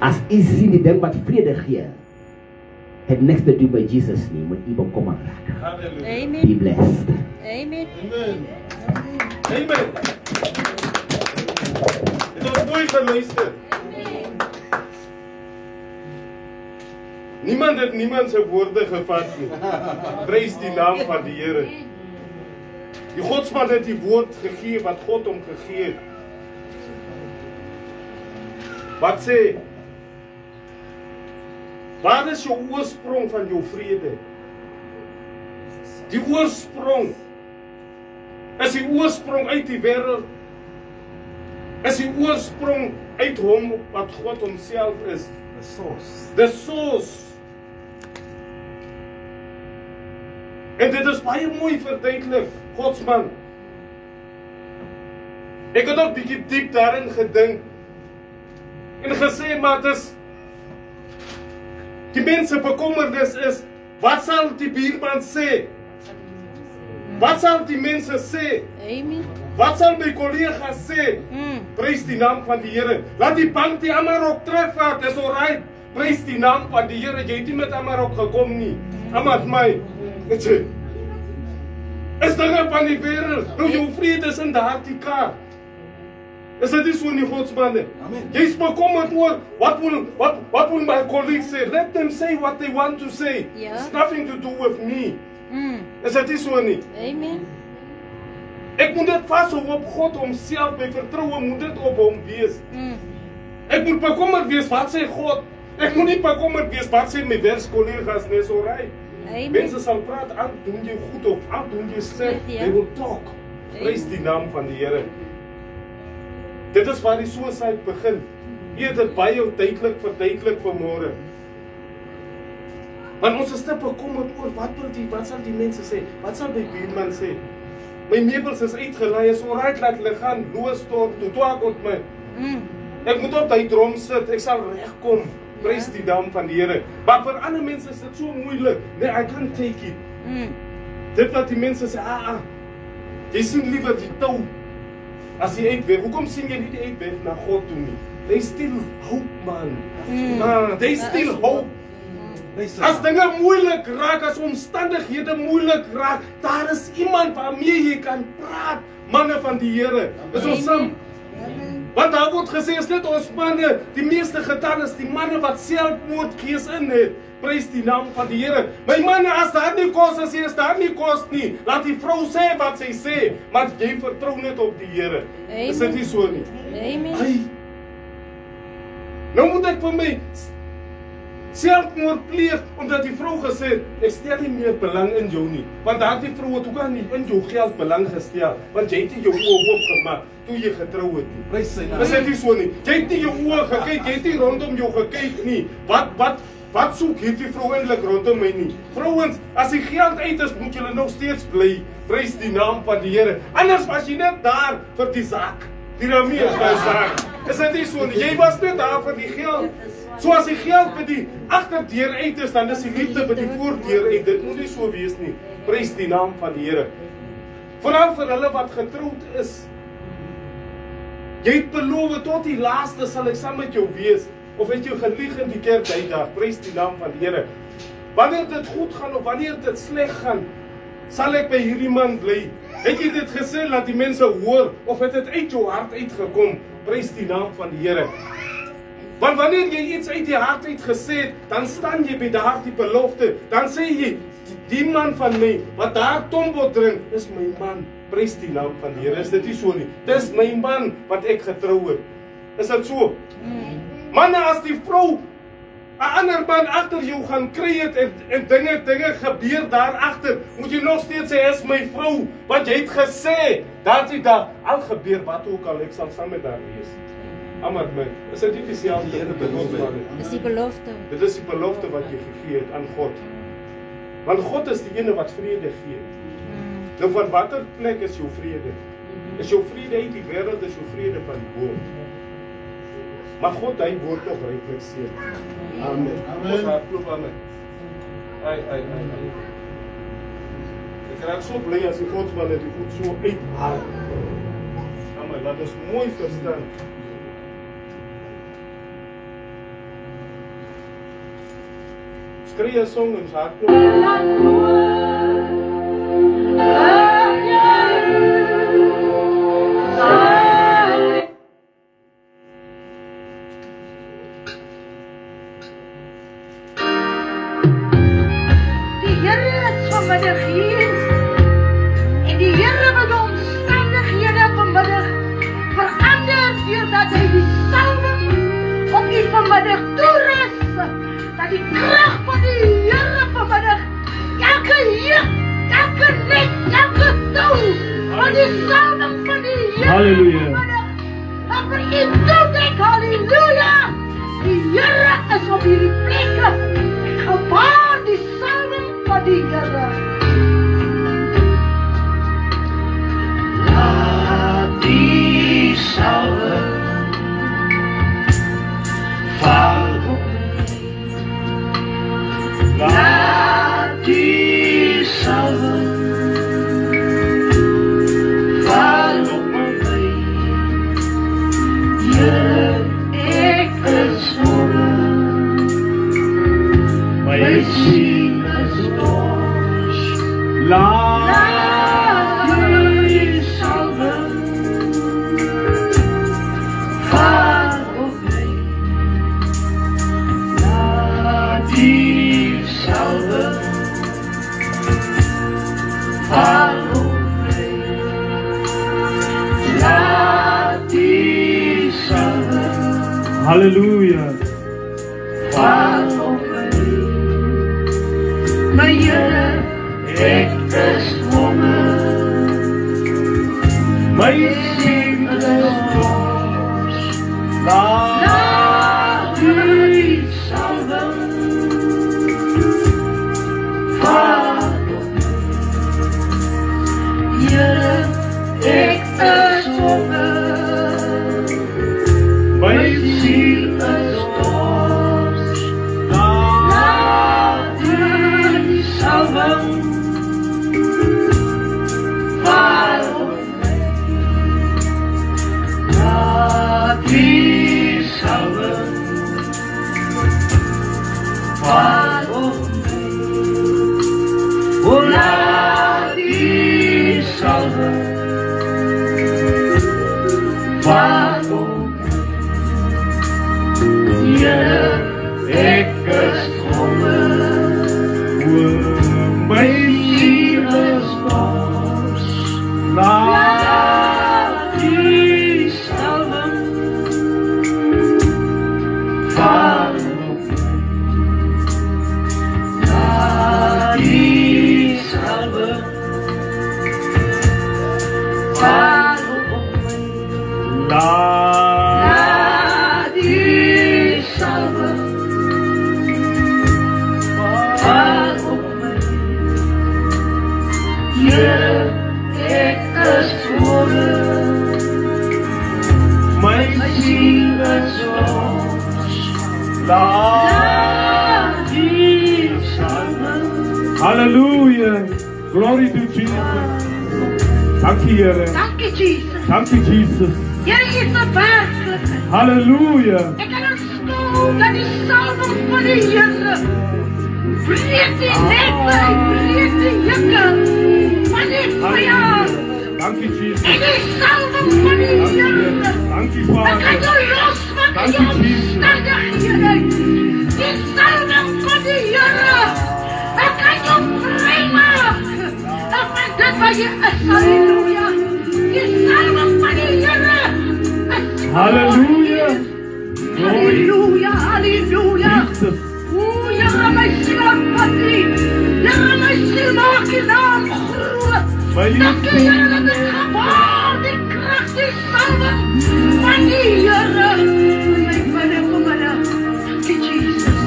As u sien die ding wat vrede gee, het niks te doen met Jesus nie, moet u bekommer raak. Be Amen. blessed. Amen. Amen. Amen. Het ons mooi geluister. Niemand het niemand se woorde gevat nie. Prys die naam van die Here. Die Godsman het die woord gegee wat God hom gegee het. Wat sê? Waar is jou oorsprong van jou vrede? Die oorsprong is die oorsprong uit die wêreld. Is die oorsprong uit hom wat God homself is. The source. The source. En dit is baie mooi verduidelik, Godsman. Ek het ook bietjie diep daarin gedink en gesê, maar dit is die mense bekommernis is, wat sal die buurman sê? Wat sal die mense sê? Amen. Wat sal my collega sê? Prys die naam van die Here. Laat die bank die Amarok terugvat, dis alright. Prys die naam van die Here. Jy het nie met Amarok gekom nie. Amat my. Weet jy? Is dinge van die wêreld. Nou jou vrede is in daardie kaart. Is dit nie so in die Godsbande? Jy is bekommerd oor wat will my colleagues say? Let them say what they want to say. Ja. It's nothing to do with me. Is dit nie so nie? Amen. Ek moet dit vashou op God homself, my vertroue moet dit op hom wees. Ek moet bekommerd wees wat sê God. Ek moet nie bekommerd wees wat sê my werkskollegas nie, so reg. Amen. Mense sal praat, al doen jy goed of al doen jy sleg, Ja. they will talk. Prys die naam van die Here. Dit is waar die suicide begin. Jy het dit baie duidelik verduidelik vanmôre. Want ons is te bekommerd oor wat sal die mense sê? Wat sal my buurman sê? My meubels is uitgelaai, is alright, laat hulle gaan, loosstort, toe ek op my. Ek moet op die drom sit, ek sal regkom. Prys die naam van die Here. Maar vir ander mense is dit so moeilik. Nee, I can't take it. Dit wat die mense sê, jy sien liewer die tou as jy uitweg. Hoekom sien jy nie die uitweg na God toe nie? They still hope, man. They still hope. As dinge moeilik raak, as omstandighede moeilik raak, daar is iemand waarmee jy kan praat. Manne van die Here. Is ons saam? Want daar word gesê, is dit ons manne, die meeste getal is die manne wat selfmoordgees in het. Prys die naam van die Here. My manne, as daar nie kos is, is daar nie kos nie. Laat die vrou sê wat sy sê, maar jy vertrou net op die Here. Is dit nie so nie? Amen. Ai. Nou moet ek vir my selfmoord pleeg, omdat die vrou gesê het, ek stel nie meer belang in jou nie. Want daardie vrou het ook nie in jou geld belang gestel, want jy het nie jou oë oopgemaak toe jy getrou het nie. Prys sy naam. Is dit nie so nie? Jy het nie jou oë gekyk, jy het nie rondom jou gekyk nie. Wat soek hierdie vrou eintlik rondom my nie? Vrouens, as die geld uit is, moet julle nog steeds bly. Prys die naam van die Here. Anders was jy net daar vir die saak. Die ramie is by saak. Is dit nie so nie? Jy was net daar vir die geld. So as die geld by die agterdeur uit is, dan is die liefde by die voordeur uit. Dit moet nie so wees nie. Prys die naam van die Here. Vooral vir hulle wat getroud is. Jy het beloof, tot die laaste sal ek saam met jou wees. Of het jy gelieg in die kerk die dag? Prys die naam van die Here. Wanneer dit goed gaan of wanneer dit sleg gaan, sal ek by hierdie man bly. Het jy dit gesê, laat die mense hoor, of het dit uit jou hart uitgekom? Prys die naam van die Here. Want wanneer jy iets uit die hart uit gesê het, dan staan jy by daardie belofte. Dan sê jy, die man van my, wat daar tombo drink, is my man. Prys die naam van die Here. Is dit nie so nie? Dis my man wat ek getrou het. Is dit so? Manne, as die vrou 'n ander man agter jou gaan kry het en dinge gebeur daar agter, moet jy nog steeds sê, is my vrou, want jy het gesê, dat jy daar, al gebeur wat ook al, ek sal saam met haar wees. Amar my, is dit nie dieselfde belofte? Dis die belofte. Dit is die belofte wat jy gegee het aan God. Want God is die ene wat vrede gee. Nou van watter plek is jou vrede? Is jou vrede uit die wêreld, is jou vrede van bo? Maar God, hy word nog ryklik seën. Amen. Ons hartklop aan my. Ai. Ek raak so bly as die Godsman dit goed so uithaal. Amen, laat ons mooi verstaan. Skree 'n song in ons hartklop. Halleluja. Dan vir u toe ek halleluja. Die Here is op hierdie plek. Gebaar die salwing van die Here. Laat die salwing val op my. Laat die salwing Halleluja. My Here, ek is honger. My siel is dors. Laat die salwing val op my. Here, ek is honger. My siel is dors. Laat die salwing val op my. Laat die salwing val op my. O laat die salwing val op my. Here, ek is honger. My siel is dors. Laat die salwing val op my. Laat die salwing val op my. Laat die salwing val op my. Here, ek is honger. My siel is dors. Laat die salwing. Halleluja. Glory to Jesus. Dankie Here. Dankie Jesus. Dankie Jesus. Here is 'n werklikheid. Halleluja. Ek kan aanskou dat die salwing van die Here breek die nekke, breek die jukke van die vyand. En die salwing van die Here. Dankie Ek kan Vader. jou losmaak in Dankie, jou Jesus. omstandighede. Die salwing van die Here. Ek kan jou vrymaak. Ek ben dit wat jy is. Halleluja. Die salwing van die Here. Halleluja. Glory. Halleluja, halleluja. Jesus. O, Here, my siel aanvat U. Here, my siel maak U naam groot. My Dankie, Here, dat ek gewaar die krag, die salwing van die Here. My binne, kom binne. Dankie, Jesus.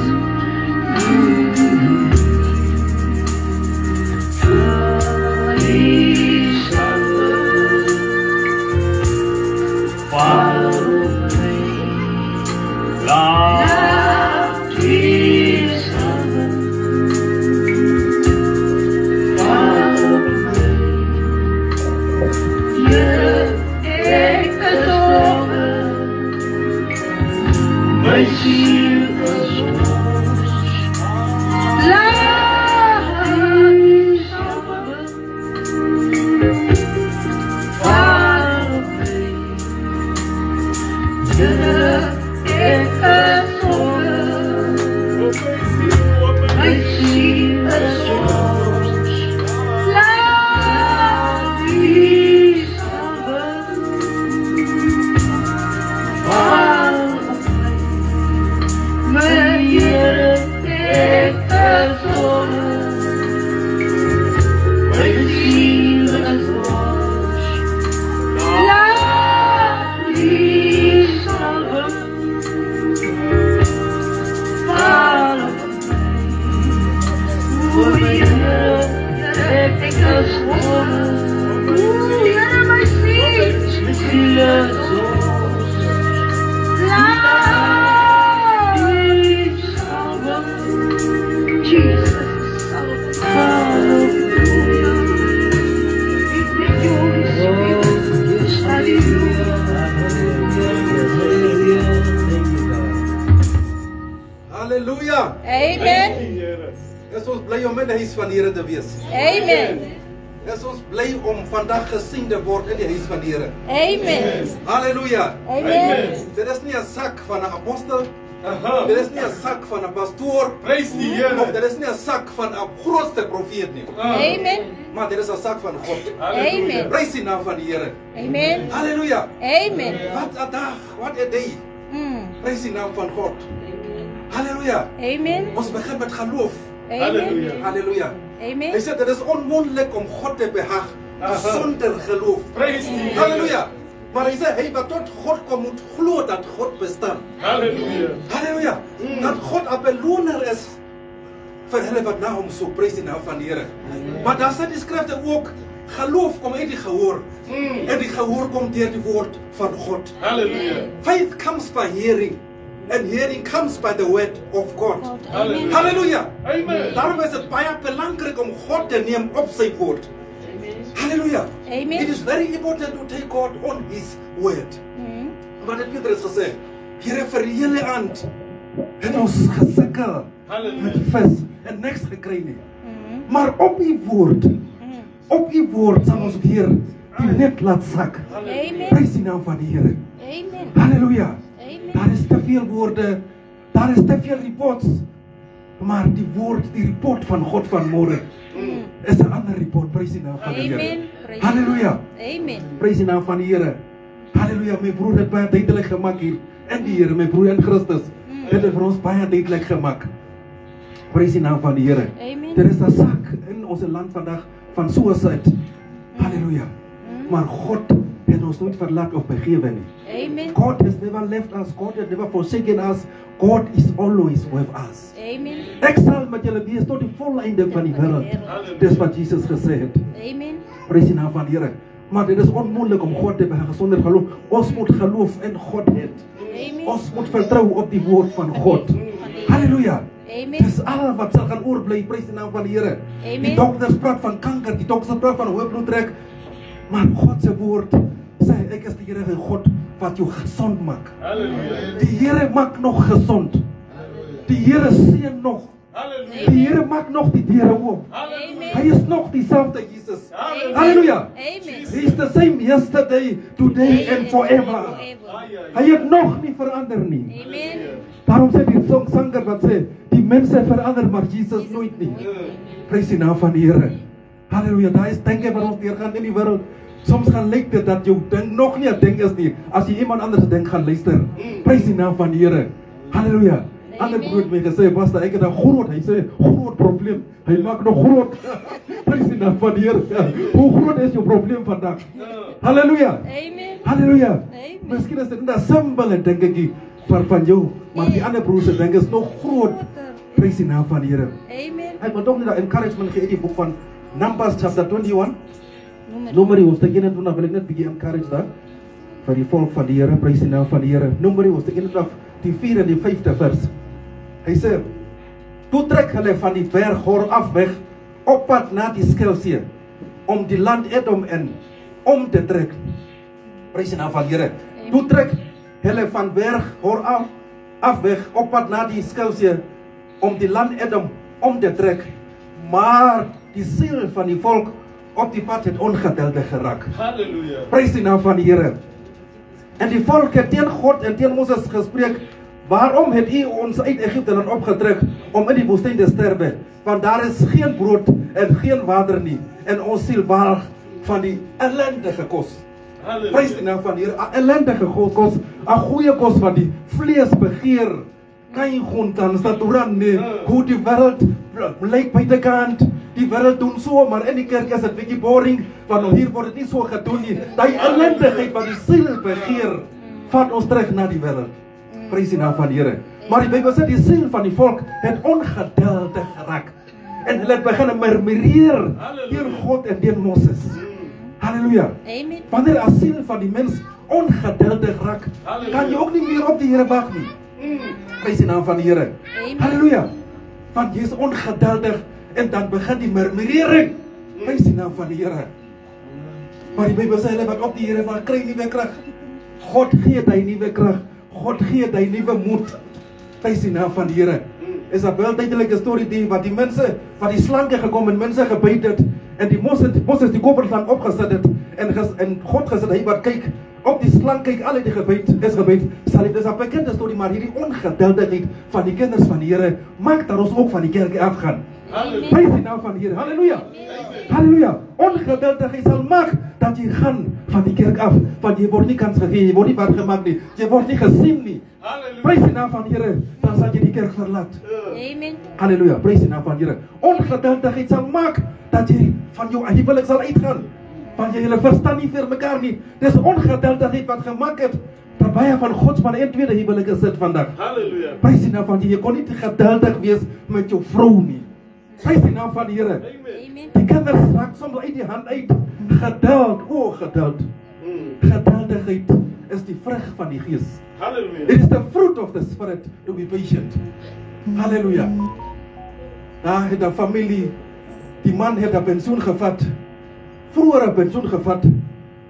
Die salwing Vader. laat die salwing val op my. Here, ek is oor. My siel is los. Laat die salwing val op my. Here, ek is oor. My siel is los. Laat die salwing val op my. My Here, ek is oor. My siel is los. Laat die salwing val op my. O Here, ek is oor. O Here, my siel is los. Laat die salwing, Jesus, salwing val op my. Ek net jou Spirit. Halleluja. Halleluja. Amen. Is ons bly om in die huis van die Here te wees. Amen. Is ons bly om vandag gesien te word in die huis van die Here. Amen. Halleluja. Amen. Dit is nie 'n sak van 'n apostel. Aha. Dit is nie 'n sak van 'n pastoor. Prys die Of Here. dit is nie 'n sak van 'n grootste profeet nie. Amen. Maar dit is 'n sak van God. Amen. Prys die naam van die Here. Amen. Halleluja. Amen. Wat 'n dag, wat 'n day. Mm. Prys die naam van God. Halleluja. Amen. Ons begin met geloof. Amen. Halleluja. Amen. Hy sê dit is onmoontlik om God te behaag sonder geloof. Prys die Here. Halleluja. Maar hy sê hy wat tot God kom moet glo dat God bestaan. Halleluja. Halleluja. Dat God 'n beloner is vir hulle wat na hom soek. Prys die naam van die Here. Maar dan sê die skrifte ook geloof kom uit die gehoor. En die gehoor kom deur die woord van God. Halleluja. Faith comes by hearing. And hearing comes by the word of God. Halleluja. Halleluja. Amen. Daarom is dit baie belangrik om God te neem op sy woord. Halleluja. Amen. It is very important to take God on his word. Mm. Wat het Petrus gesê? Here, vir die hele aand het ons gesukkel met vis en niks gekry nie. Mm. Maar op u woord sal ons weer die net laat sak. Amen. Prys die naam van die Here. Amen. Halleluja. Amen. Daar is te veel woorde, daar is te veel reports. Maar die woord, die report van God van môre is 'n ander report. Prys die naam van die Here. Amen. Praise Halleluja. Amen. Prys die naam van die Here. Halleluja. My broer het baie duidelik gemaak hier in die Here, my broer in Christus. Dit het vir ons baie duidelik gemaak. Prys die naam van die Here. Amen. Daar is 'n sak in ons land vandag van suicide. Halleluja. Maar God het ons nooit verlaat of begewe nie. Amen. God has never left us. God has never forsaken us. God is always with us. Amen. Ek sal met julle wees tot die volleinde van die wêreld. Dis wat Jesus gesê het. Amen. Prys die naam van die Here. Maar dit is onmoontlik om God te behaag sonder geloof. Ons moet geloof in Godheid. Amen. Ons moet vertrou op die woord van God. Halleluja. Amen. Dis al wat sal gaan oorbly. Prys die naam van die Here. Amen. Die dokters praat van kanker, die dokters praat van hoë bloeddruk. Maar God se woord sê ek is die Here God wat jou gesond maak. Halleluja. Die Here maak nog gesond. Die Here seën nog Halleluja. Die Here maak nog die deure oop. Hy is nog dieselfde Jesus. Halleluja. Amen. He is the same yesterday, today and forever. Hy het nog nie verander nie. Amen. Daarom sê die sanger wat sê, die mense verander, maar Jesus nooit nie. Prys die naam van die Here. Halleluja. Daar is dinge wat ons deurgaan in die wêreld. Soms gaan lyk dit dat jou ding nog nie 'n ding is nie. As jy iemand anders se ding gaan luister. Prys die naam van die Here. Halleluja. Ander broer het my gesê, pastor, ek het 'n groot, hy sê, groot probleem. Hy maak nog groot. Prys die naam van die Here. Hoe groot is jou probleem vandag? Halleluja. Amen. Halleluja. Amen. Miskien is dit net 'n simpele dingetjie van jou, maar die ander broer se ding is nog groot. Prys die naam van die Here. Amen. Ek wil tog net 'n encouragement gee uit die boek van Numbers chapter 21. Numeri hoofstuk 21 wil ek net bietjie encourage daar vir die volk van die Here. Prys die naam van die Here. Numeri hoofstuk 21 die 4 en die 5de vers. Hy sê: "Toe trek hulle van die berg Hor af weg op pad na die Skelsee om die land Edom in om te trek." Prys die naam van die Here. Toe trek hulle van berg Hor af weg op pad na die Skelsee om die land Edom om te trek. Maar die siel van die volk op die pad het ongeduldig geraak. Halleluja. Prys die naam van die Here. En die volk het teen God en teen Moses gespreek: "Waarom het u ons uit Egipte land opgetrek om in die woestyn te sterwe? Want daar is geen brood en geen water nie, en ons siel waag van die ellendige kos." Prys die naam van die Here. 'n Ellendige kos, 'n goeie kos van die vlees begeer. Kan jy gewoon dan staturan nee, hoe die wêreld lyk buitekant. Die wêreld doen so, maar in die kerk is dit bietjie boring, want hier word dit nie so gedoen nie. Daai ellendigheid wat die siel begeer, vat ons terug na die wêreld. Prys die naam van die Here. Maar die Bybel sê die siel van die volk het ongeduldig geraak. En hulle het begin murmureer teen God en teen Moses. Halleluja. Amen. Wanneer as siel van die mens ongeduldig raak, kan jy ook nie meer op die Here wag nie. Prys die naam van die Here. Halleluja. Want jy is ongeduldig en dan begin die murmurering. Prys die naam van die Here. Maar die Bybel sê hulle wat op die Here wag, kry nuwe krag. God gee hy nuwe krag. God gee hy nuwe moed. Prys die naam van die Here. Is 'n weltydelike storie die wat die mense wat die slanke gekom en mense gebyt het en die Moses die koperslang opgesit het en God gesê hy wat kyk op die slang kyk al die gebyt is gebyt. Sal dit is 'n bekende storie, maar hierdie ongeduldigheid van die kinders van die Here maak dat ons ook van die kerk afgaan. Prys die naam van die Here. Halleluja. Halleluja. Ongeduldigheid sal maak dat jy gaan van die kerk af, want jy word nie kans gegee, jy word nie wat gemaak nie, jy word nie gesien nie. Prys die naam van die Here, dan sal jy die kerk verlaat. Amen. Halleluja. Prys die naam van die Here. Ongeduldigheid sal maak dat jy van jou huwelik sal uitgaan, want jy hulle verstaan nie vir mekaar nie. Dis ongeduldigheid wat gemaak het dat baie van God se en tweede huwelike sit vandag. Halleluja. Prys die naam van die Here. Jy kon nie geduldig wees met jou vrou nie. Prys die naam van die Here. Amen. Die kinders raak soms uit die hand uit. Geduld, o geduld. Geduldigheid is die vrug van die Gees. Halleluja. It is the fruit of the Spirit to be patient. Halleluja. Daar het 'n familie, die man het 'n pensioen gevat. Vroeger 'n pensioen gevat.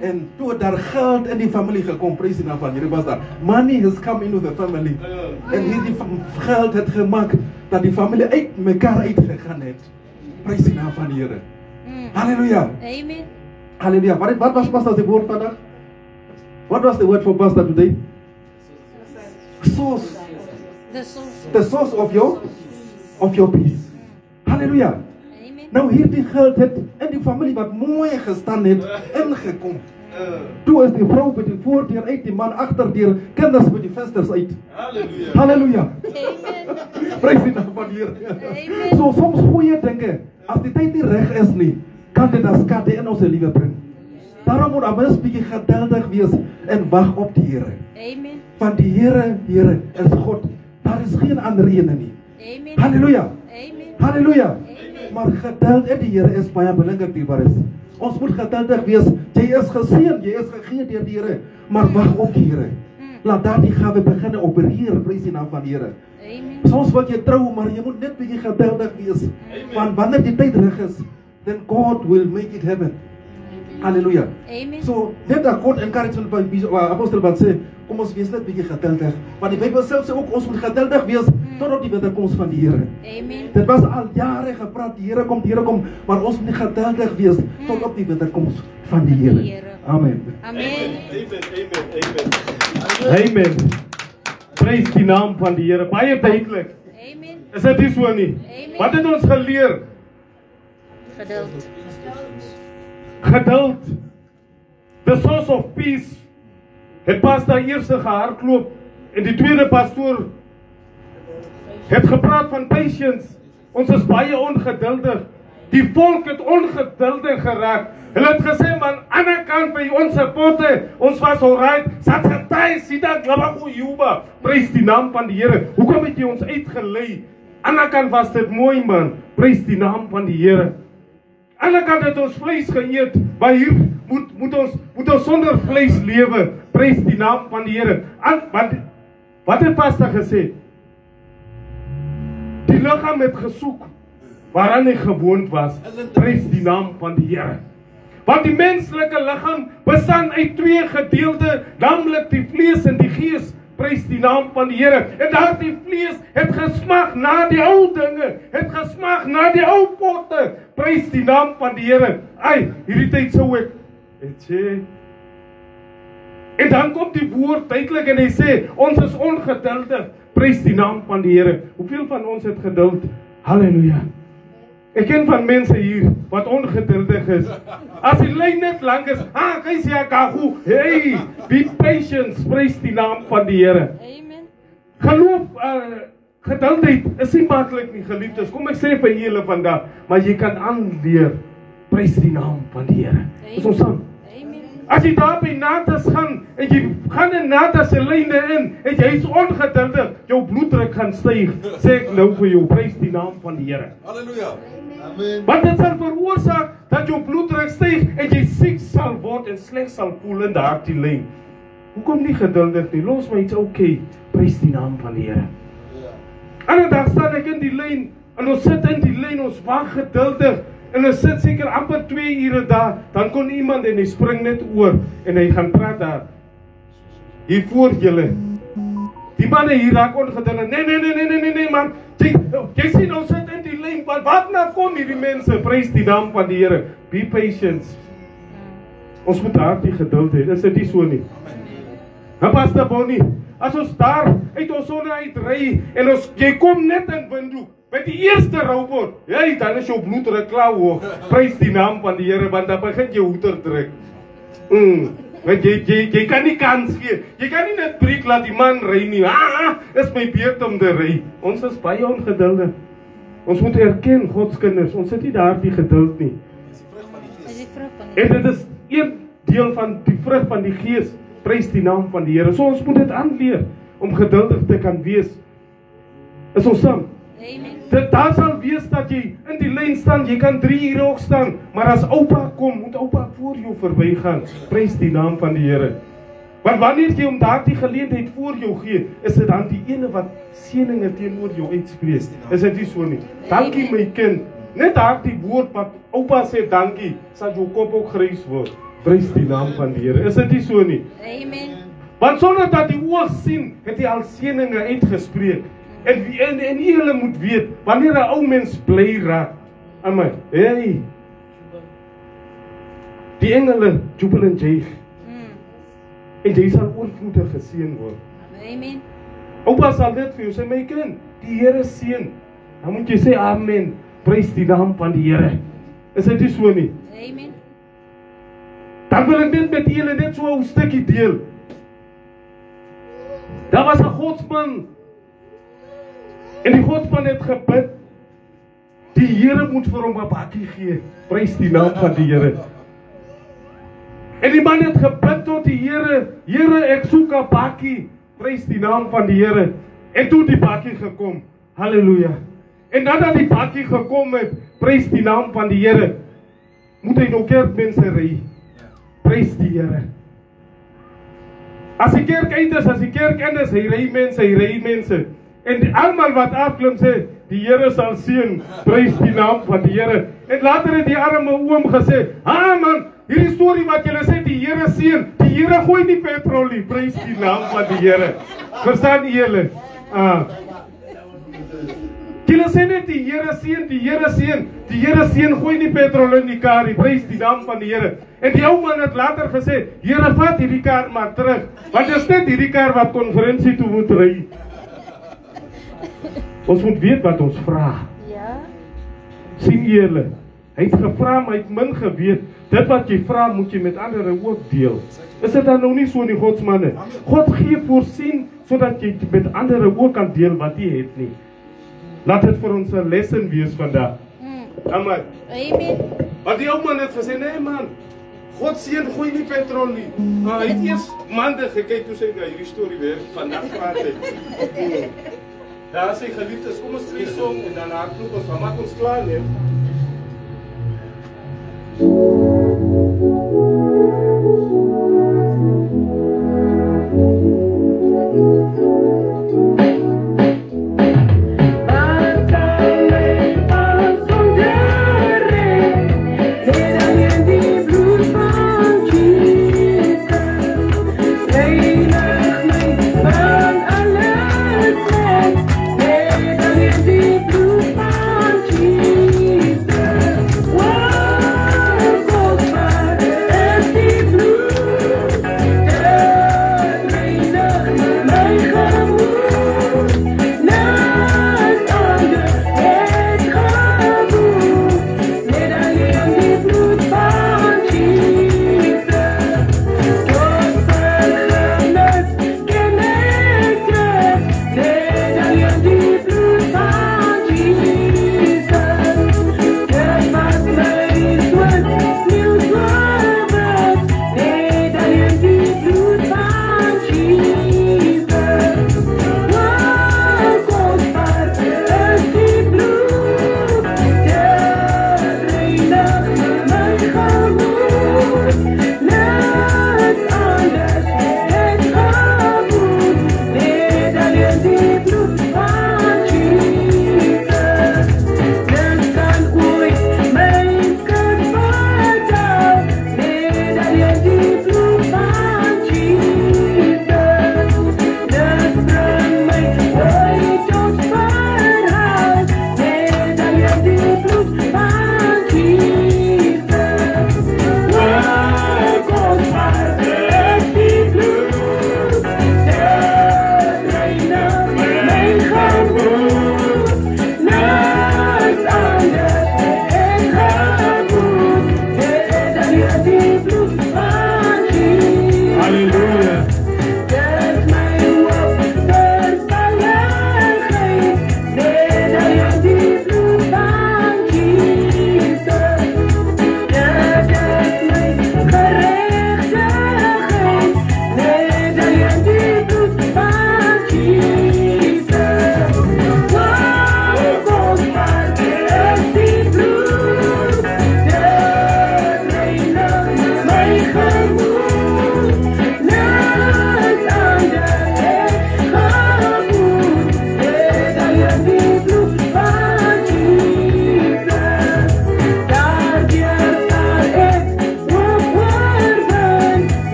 En toe daar geld in die familie gekom, prys die naam van die Here, was daar. Money has come into the family. En hierdie geld het gemaak dat die familie uit mekaar uitgegaan het. Prys die naam van die Here. Halleluja. Amen. Halleluja. Wat was pastor se woord vandag? What was the word for pastor today? Source. The source. The source of your peace. Halleluja. Amen. Nou hierdie geld het in die familie wat mooi gestaan het ingekom. Toe is die vrou by die voordeur uit, die man agterdeur, kinders by die vensters uit. Halleluja. Halleluja. Amen. Prys die naam van die Here. Amen. So soms goeie dinge, as die tyd nie reg is nie, kan dit as skade in ons lewe bring. Daarom moet ons bietjie geduldig wees en wag op die Here. Amen. Want die Here is God. Daar is geen ander ene nie. Amen. Halleluja. Amen. Halleluja. Amen. Maar geduld in die Here is baie belangrik, dierbares. Ons moet geduldig wees. Jy is geseën, jy is gegee deur die Here, maar wag op die Here. Laat daardie gawe begin opereer, prys die naam van die Here. Amen. Soms wil jy trou, maar jy moet net bietjie geduldig wees. Want wanneer die tyd reg is, then God will make it happen. Halleluja. Amen. So, net 'n kort encouragement by apostel wat sê, kom ons wees net bietjie geduldig. Want die Bybel self sê ook ons moet geduldig wees tot op die wederkoms van die Here. Amen. Dit was al jare gepraat, die Here kom, maar ons moet geduldig wees tot op die wederkoms van die Here. Amen. Amen. Amen. Prys die naam van die Here. Baie duidelik. Amen. Is dit nie so nie? Amen. Wat het ons geleer? Geduld. Geduld. The source of peace. Het pastor eerste gehardloop en die tweede pastoor het gepraat van patience. Ons is baie ongeduldig. Die volk het ongeduldig geraak. Hulle het gesê man, aan die kant by ons potte, ons was alright. Satsatai, sida glabago yuba. Prys die naam van die Here. Hoekom het jy ons uitgelei? Aan die kant was dit mooi man. Prys die naam van die Here. Aan die kant het ons vleis geëet, maar hier moet ons sonder vleis lewe. Prys die naam van die Here. Wat het pastor gesê? Die liggaam het gesoek waaraan hy gewoond was. Prys die naam van die Here. Want die menslike liggaam bestaan uit twee gedeeltes, naamlik die vlees en die gees. Prys die naam van die Here. En daardie vlees het gesmag na die ou dinge, het gesmag na die ou potte. Prys die naam van die Here. Ai, hierdie tyd sou ek sê. En dan kom die woord duidelik en hy sê, ons is ongeduldig. Prys die naam van die Here. Hoeveel van ons het geduld? Halleluja. Ek ken van mense hier wat ongeduldig is. As die lyn net lank is, kyk jy kagu. Hey, be patient. Prys die naam van die Here. Amen. Geloof, geduldheid is nie maklik nie, geliefdes. Kom ek sê vir julle vandag, maar jy kan aanleer. Prys die naam van die Here. Is ons saam? As jy daar by Natas gaan, en jy gaan in Natas se lyne in, en jy is ongeduldig, jou bloeddruk gaan styg, sê ek nou vir jou, prys die naam van die Here. Halleluja. Want dit sal veroorsaak, dat jou bloeddruk styg, en jy siek sal word, en sleg sal voel in daardie lyn. Hoekom nie geduldig nie? Los my iets okay, prys die naam van die Here. Ander dag staan ek in die lyn, en ons sit in die lyn, ons wag geduldig, en ons sit seker amper 2 ure daar, dan kon iemand en hy spring net oor, en hy gaan praat daar. Hier voor julle. Die manne hier raak ongeduldig. Nee man, jy sien ons sit in die lyn, wat nou kom hierdie mense, prys die naam van die Here. Be patient. Ons moet daardie geduld hê, is dit nie so nie? Nou Pastor Bonnie, as ons daar uit ons sonne uitry, en jy kom net in Windhoek, met die eerste robot, dan is jou bloeddruk klaar hoog. Prys die naam van die Here, want dan begin jy hoeter druk. Want jy kan nie kans gee. Jy kan nie net breek laat die man ry nie. Is my beurt om te ry. Ons is baie ongeduldig. Ons moet erken, Gods kinders, ons het nie daardie geduld nie. En dit is een deel van die vrug van die Gees. Prys die naam van die Here. So ons moet dit aanleer om geduldig te kan wees. Is ons saam? Daar sal wees dat jy in die lyn staan, jy kan 3 ure ook staan, maar as oupa kom, moet oupa voor jou verbygaan. Prys die naam van die Here. Want wanneer jy om daardie geleentheid voor jou gee, is dit dan die ene wat seëninge teenoor jou uitspreek. Is dit nie so nie? Dankie my kind. Net daardie woord wat oupa sê dankie, sal jou kop ook grys word. Prys die naam van die Here. Is dit nie so nie? Amen. Want sonder dat die oog sien, het hy al seëninge uitgespreek. En julle moet weet, wanneer 'n ou mens bly raak, amen, die engele jubel en juig, en jy sal oorvloedig geseën word. Amen. Oupa sal dit vir jou sê, my kind, die Here seën. Dan moet jy sê amen, prys die naam van die Here. Is dit nie so nie? Amen. Dan wil ek net met julle net so 'n stukkie deel. Daar was 'n godsman, en die godsman het gebid, die Here moet vir hom 'n bakkie gee. Prys die naam van die Here. En die man het gebid tot die Here, Here, ek soek 'n bakkie. Prys die naam van die Here. En toe die bakkie gekom. Halleluja. En nadat die bakkie gekom het, prys die naam van die Here, moet hy nou kerkmense ry. Prys die Here. As die kerk uit is, as die kerk in is, hy ry mense. En almal wat afklim sê, die Here sal seën. Prys die naam van die Here. En later het die arme oom gesê, man, hierdie storie wat julle sê, die Here seën, die Here gooi nie petrol nie. Prys die naam van die Here. Verstaan julle? Julle sê net die Here seën, die Here seën, die Here seën, gooi nie petrol in die kar, die prys die naam van die Here. En die ou man het later gesê, Here vat hierdie kar maar terug, want dit is net hierdie kar wat konferensie toe moet ry. Ons moet weet wat ons vra. Ja. Sien julle? Hy het gevra, maar hy het min geweet. Dit wat jy vra, moet jy met ander ook deel. Is dit dan nou nie so in die godsmanne? God gee voorsien, sodat jy met ander ook kan deel wat jy het nie. Laat dit vir ons 'n lessen wees vandag. Amen. Amen. Maar die ou man het gesê, nee man, God seën, gooi nie petrol nie. Hy het eers maande gekyk toe sy hierdie storie weer vandag praat hy. Daar sê geliefdes, kom ons tree som en dan hardloop ons, maak ons klaar neem.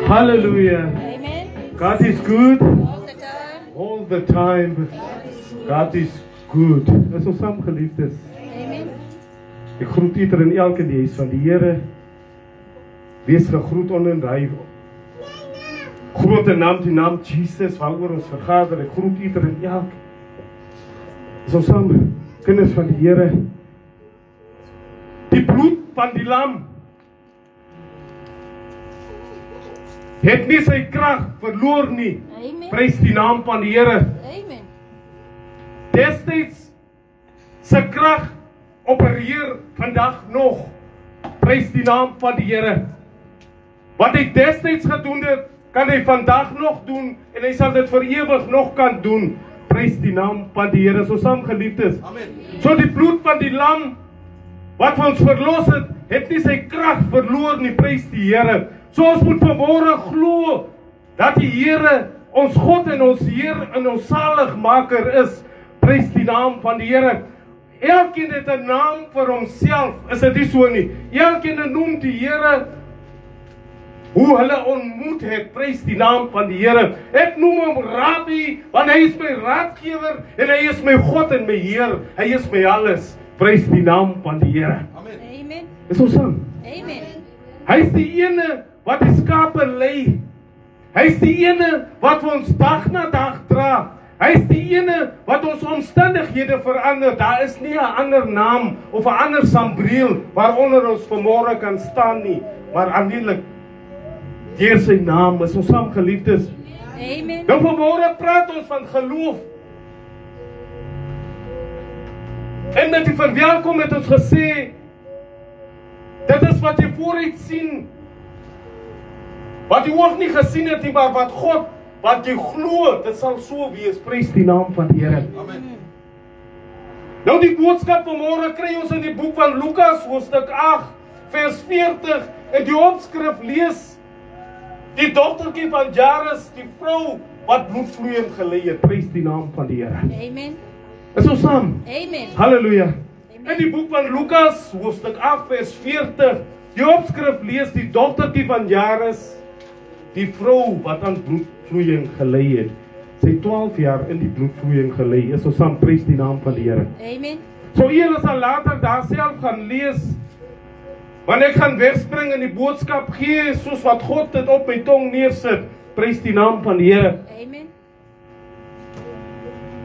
Hallelujah. Amen. God is good All the time. all the time. God is good. Dis ons saam geliefdes. Amen. Ek groet ieder en elke in die huis van die Here. Wees gegroet onder hy groot naam, die naam Jesus, waaroor ons vergader. Ek groet ieder en elke. Dis ons saam kinders van die Here. Die bloed van die lam het nie sy krag verloor nie. Amen. Prys die naam van die Here. Amen. Destyds sy krag opereer vandag nog. Prys die naam van die Here. Wat hy destyds gedoen het, kan hy vandag nog doen en hy sal dit vir ewig nog kan doen. Prys die naam van die Here. So saam geliefdes. Amen. So die bloed van die lam wat vir ons verlos het nie sy krag verloor nie. Prys die Here. So ons moet vanmôre glo dat die Here ons God en ons Heer en ons saligmaker is. Prys die naam van die Here. Elkeen het 'n naam vir homself. Is dit nie so nie? Elkeen noem die Here hoe hulle ontmoet het. Prys die naam van die Here. Ek noem hom Rabbi, want hy is my raadgewer en hy is my God en my Heer. Hy is my alles. Prys die naam van die Here. Amen. Amen. Is ons saam? Amen. Hy is die ene wat die skape lei. Hy is die ene wat ons dag na dag dra. Hy is die ene wat ons omstandighede verander. Daar is nie 'n ander naam of 'n ander sambreel waaronder ons vanmôre kan staan nie, maar aanneemlik deur sy naam. Is ons saam geliefdes. Amen. Nou vanmôre praat ons van geloof. En met die verwelkom het ons gesê, dit is wat jy vooruit sien. Wat jy oog nie gesien het nie, maar wat God, wat jy glo, dit sal so wees. Prys die naam van die Here. Amen. Nou die boodskap vanmôre kry ons in die boek van Lukas, hoofstuk 8, vers 40, en die opskrif lees, die dogtertjie van Jairus, die vrou wat bloedvloeiend gelei het. Prys die naam van die Here. Amen. Is ons saam? Amen. Halleluja. In die boek van Lukas, hoofstuk 8, vers 40, die opskrif lees, die dogtertjie van Jairus, die vrou wat aan bloedvloeiing gelei het. Sy 12 jaar in die bloedvloeiing gelei. Is ons saam? Prys die naam van die Here. Amen. So julle sal later daar self gaan lees, want ek gaan wegspring in die boodskap gee, soos wat God dit op my tong neersit. Prys die naam van die Here. Amen.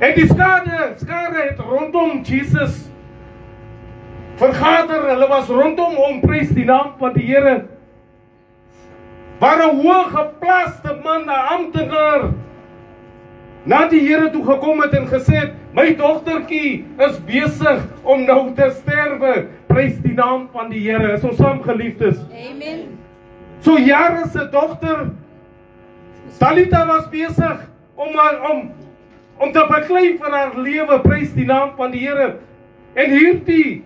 En die skare het rondom Jesus vergader. Hulle was rondom hom. Prys die naam van die Here. Waar 'n hooggeplaaste man, 'n amptenaar, na die Here toe gekom het en gesê het, my dogtertjie is besig om nou te sterwe. Prys die naam van die Here. Is ons saam geliefdes? Amen. So Jairus se dogter Talita was besig om te beklei vir haar lewe. Prys die naam van die Here. En hierdie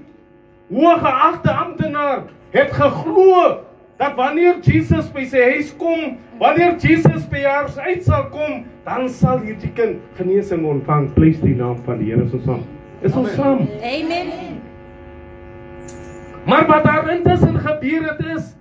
hoëgeagte amptenaar het geglo dat wanneer Jesus by sy huis kom, wanneer Jesus by haar uit sal kom, dan sal hierdie kind genesing ontvang. Prys die naam van die Here. Is ons saam? Is ons saam? Amen. Maar wat daar intussen gebeur het is,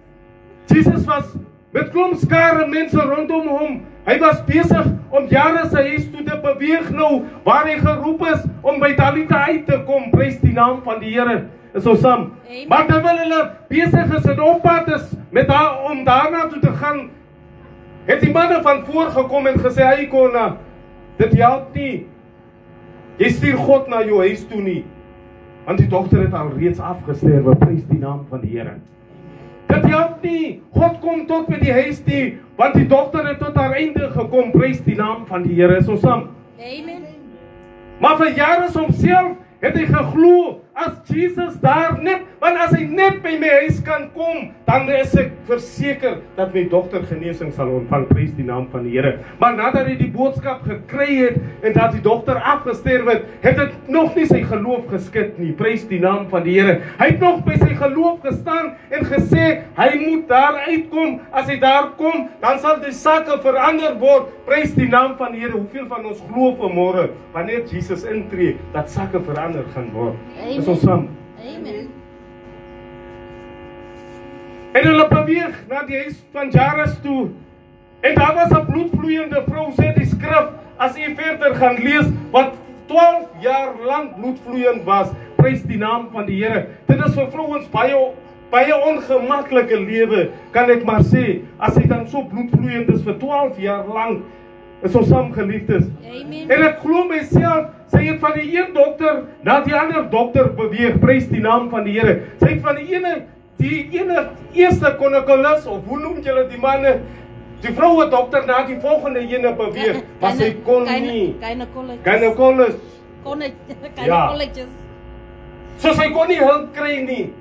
Jesus was met klomp skare mense rondom hom. Hy was besig om Jairus se huis toe te beweeg nou, waar hy geroep is om by Talita uit te kom. Prys die naam van die Here. Is ons saam? Amen. Maar terwyl hulle besig is en op pad is met haar om daarna toe te gaan, het die manne van voor gekom en gesê, hy kona, dit help nie. Jy stuur God na jou huis toe nie, want die dogter het al reeds afgesterwe. Prys die naam van die Here. Dit help nie, God kom tot by die huis nie, want die dogter het tot haar einde gekom. Prys die naam van die Here. Is ons saam? Amen. Maar vir Jairus homself het hy geglo, as Jesus daar net, want as hy net by my huis kan kom, dan is ek verseker dat my dogter genesing sal ontvang. Prys die naam van die Here. Maar nadat hy die boodskap gekry het en dat die dogter afgesterwe het, het dit nog nie sy geloof geskit nie. Prys die naam van die Here. Hy het nog by sy geloof gestaan en gesê, hy moet daar uitkom. As hy daar kom, dan sal die sake verander word. Prys die naam van die Here. Hoeveel van ons glo vanmôre, wanneer Jesus intree, dat sake verander gaan word? Amen. Is ons saam? Amen. En hulle beweeg na die huis van Jairus toe. En daar was 'n bloedvloeiende vrou, sê die skrif, as jy verder gaan lees, wat 12 jaar lank bloedvloeiend was. Prys die naam van die Here. Dit is vir vrouens baie ongemaklike lewe, kan ek maar sê, as hy dan so bloedvloeiend is vir 12 jaar lank. Is ons saam geliefdes? Amen. En ek glo myself, sy het van die een dokter na die ander dokter beweeg. Prys die naam van die Here. Sy het van die ene eerste konekolus, of hoe noem julle die manne, Die vroue dokter na die volgende ene beweeg, maar sy kon nie. Gynekologist. Gynekologist. So sy kon nie hulp kry nie.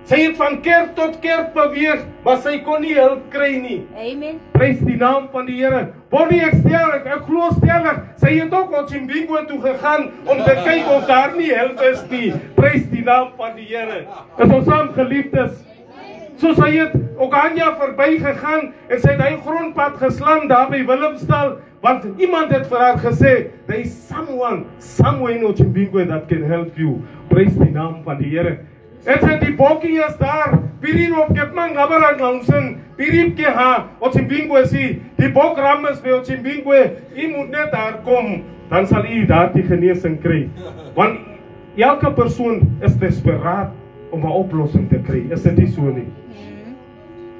Sy het van kerk tot kerk beweeg, maar sy kon nie hulp kry nie. Amen. Prys die naam van die Here. Bonnie, ek glo stellig, sy het ook Otsimbingo toe gegaan om te kyk of daar nie hulp is nie. Prys die naam van die Here. Is ons saam geliefdes. So sy het Okanja verby gegaan en sy het hy grondpad geslaan daar by Willemstal, want iemand het vir haar gesê, there is someone somewhere in Otsimbingo that can help you. Prys die naam van die Here. En sy die bokkie is daar, pirin op Kepman Gabarang langsin, pirip ke ha, Otsimbingo si, die bokram is by Otsimbingo, jy moet net daar kom, dan sal jy daar die genesing kry. Want elke persoon is desperaat om 'n oplossing te kry, is dit nie so nie?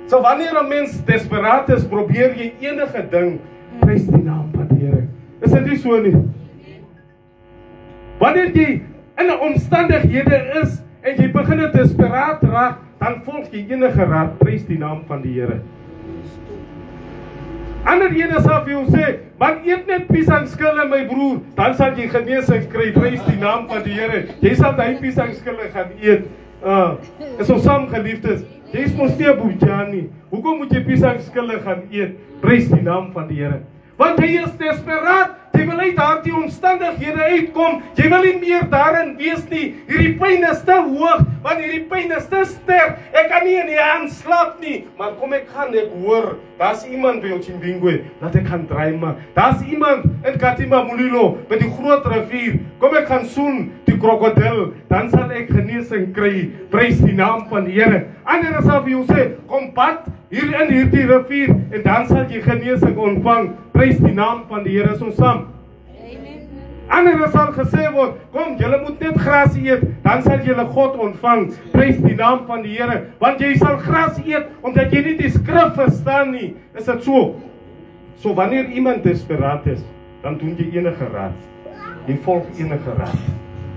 So wanneer 'n mens desperaat is, probeer jy enige ding, prys die naam van die Here. Is dit nie so nie? Wanneer jy in 'n omstandighede is en jy begin desperaat raak, dan volg jy enige raad, prys die naam van die Here. Ander ene sal vir jou sê, man eet net piesangskille my broer, dan sal jy genesing kry, prys die naam van die Here. Jy sal daai piesangskille gaan eet. Is ons saam geliefdes. Jy is mos nie 'n boetjie nie. Hoekom moet jy piesangskille gaan eet? Prys die naam van die Here. Want jy is desperaat. Jy wil uit daardie omstandighede uitkom. Jy wil nie meer daarin wees nie. Hierdie pyn is te hoog, want hierdie pyn is te sterk. Ek kan nie in die hand slaap nie. Maar kom ek hoor, daar's iemand by Otsimbingo, dat ek gaan draai maar. Daar's iemand in Katima Mulilo by die groot rivier. Kom ek gaan soen die krokodil, dan sal ek genesing kry. Prys die naam van die Here. Ander sal vir jou sê, kom pad hier in hierdie rivier en dan sal jy genesing ontvang. Prys die naam van die Here, is ons saam. Ander sal gesê word, kom, julle moet net gras eet, dan sal julle God ontvang. Prys die naam van die Here, want jy sal gras eet omdat jy nie die skrif verstaan nie. Is dit so? So wanneer iemand desperaat is, dan doen jy enige raad. Jy volg enige raad.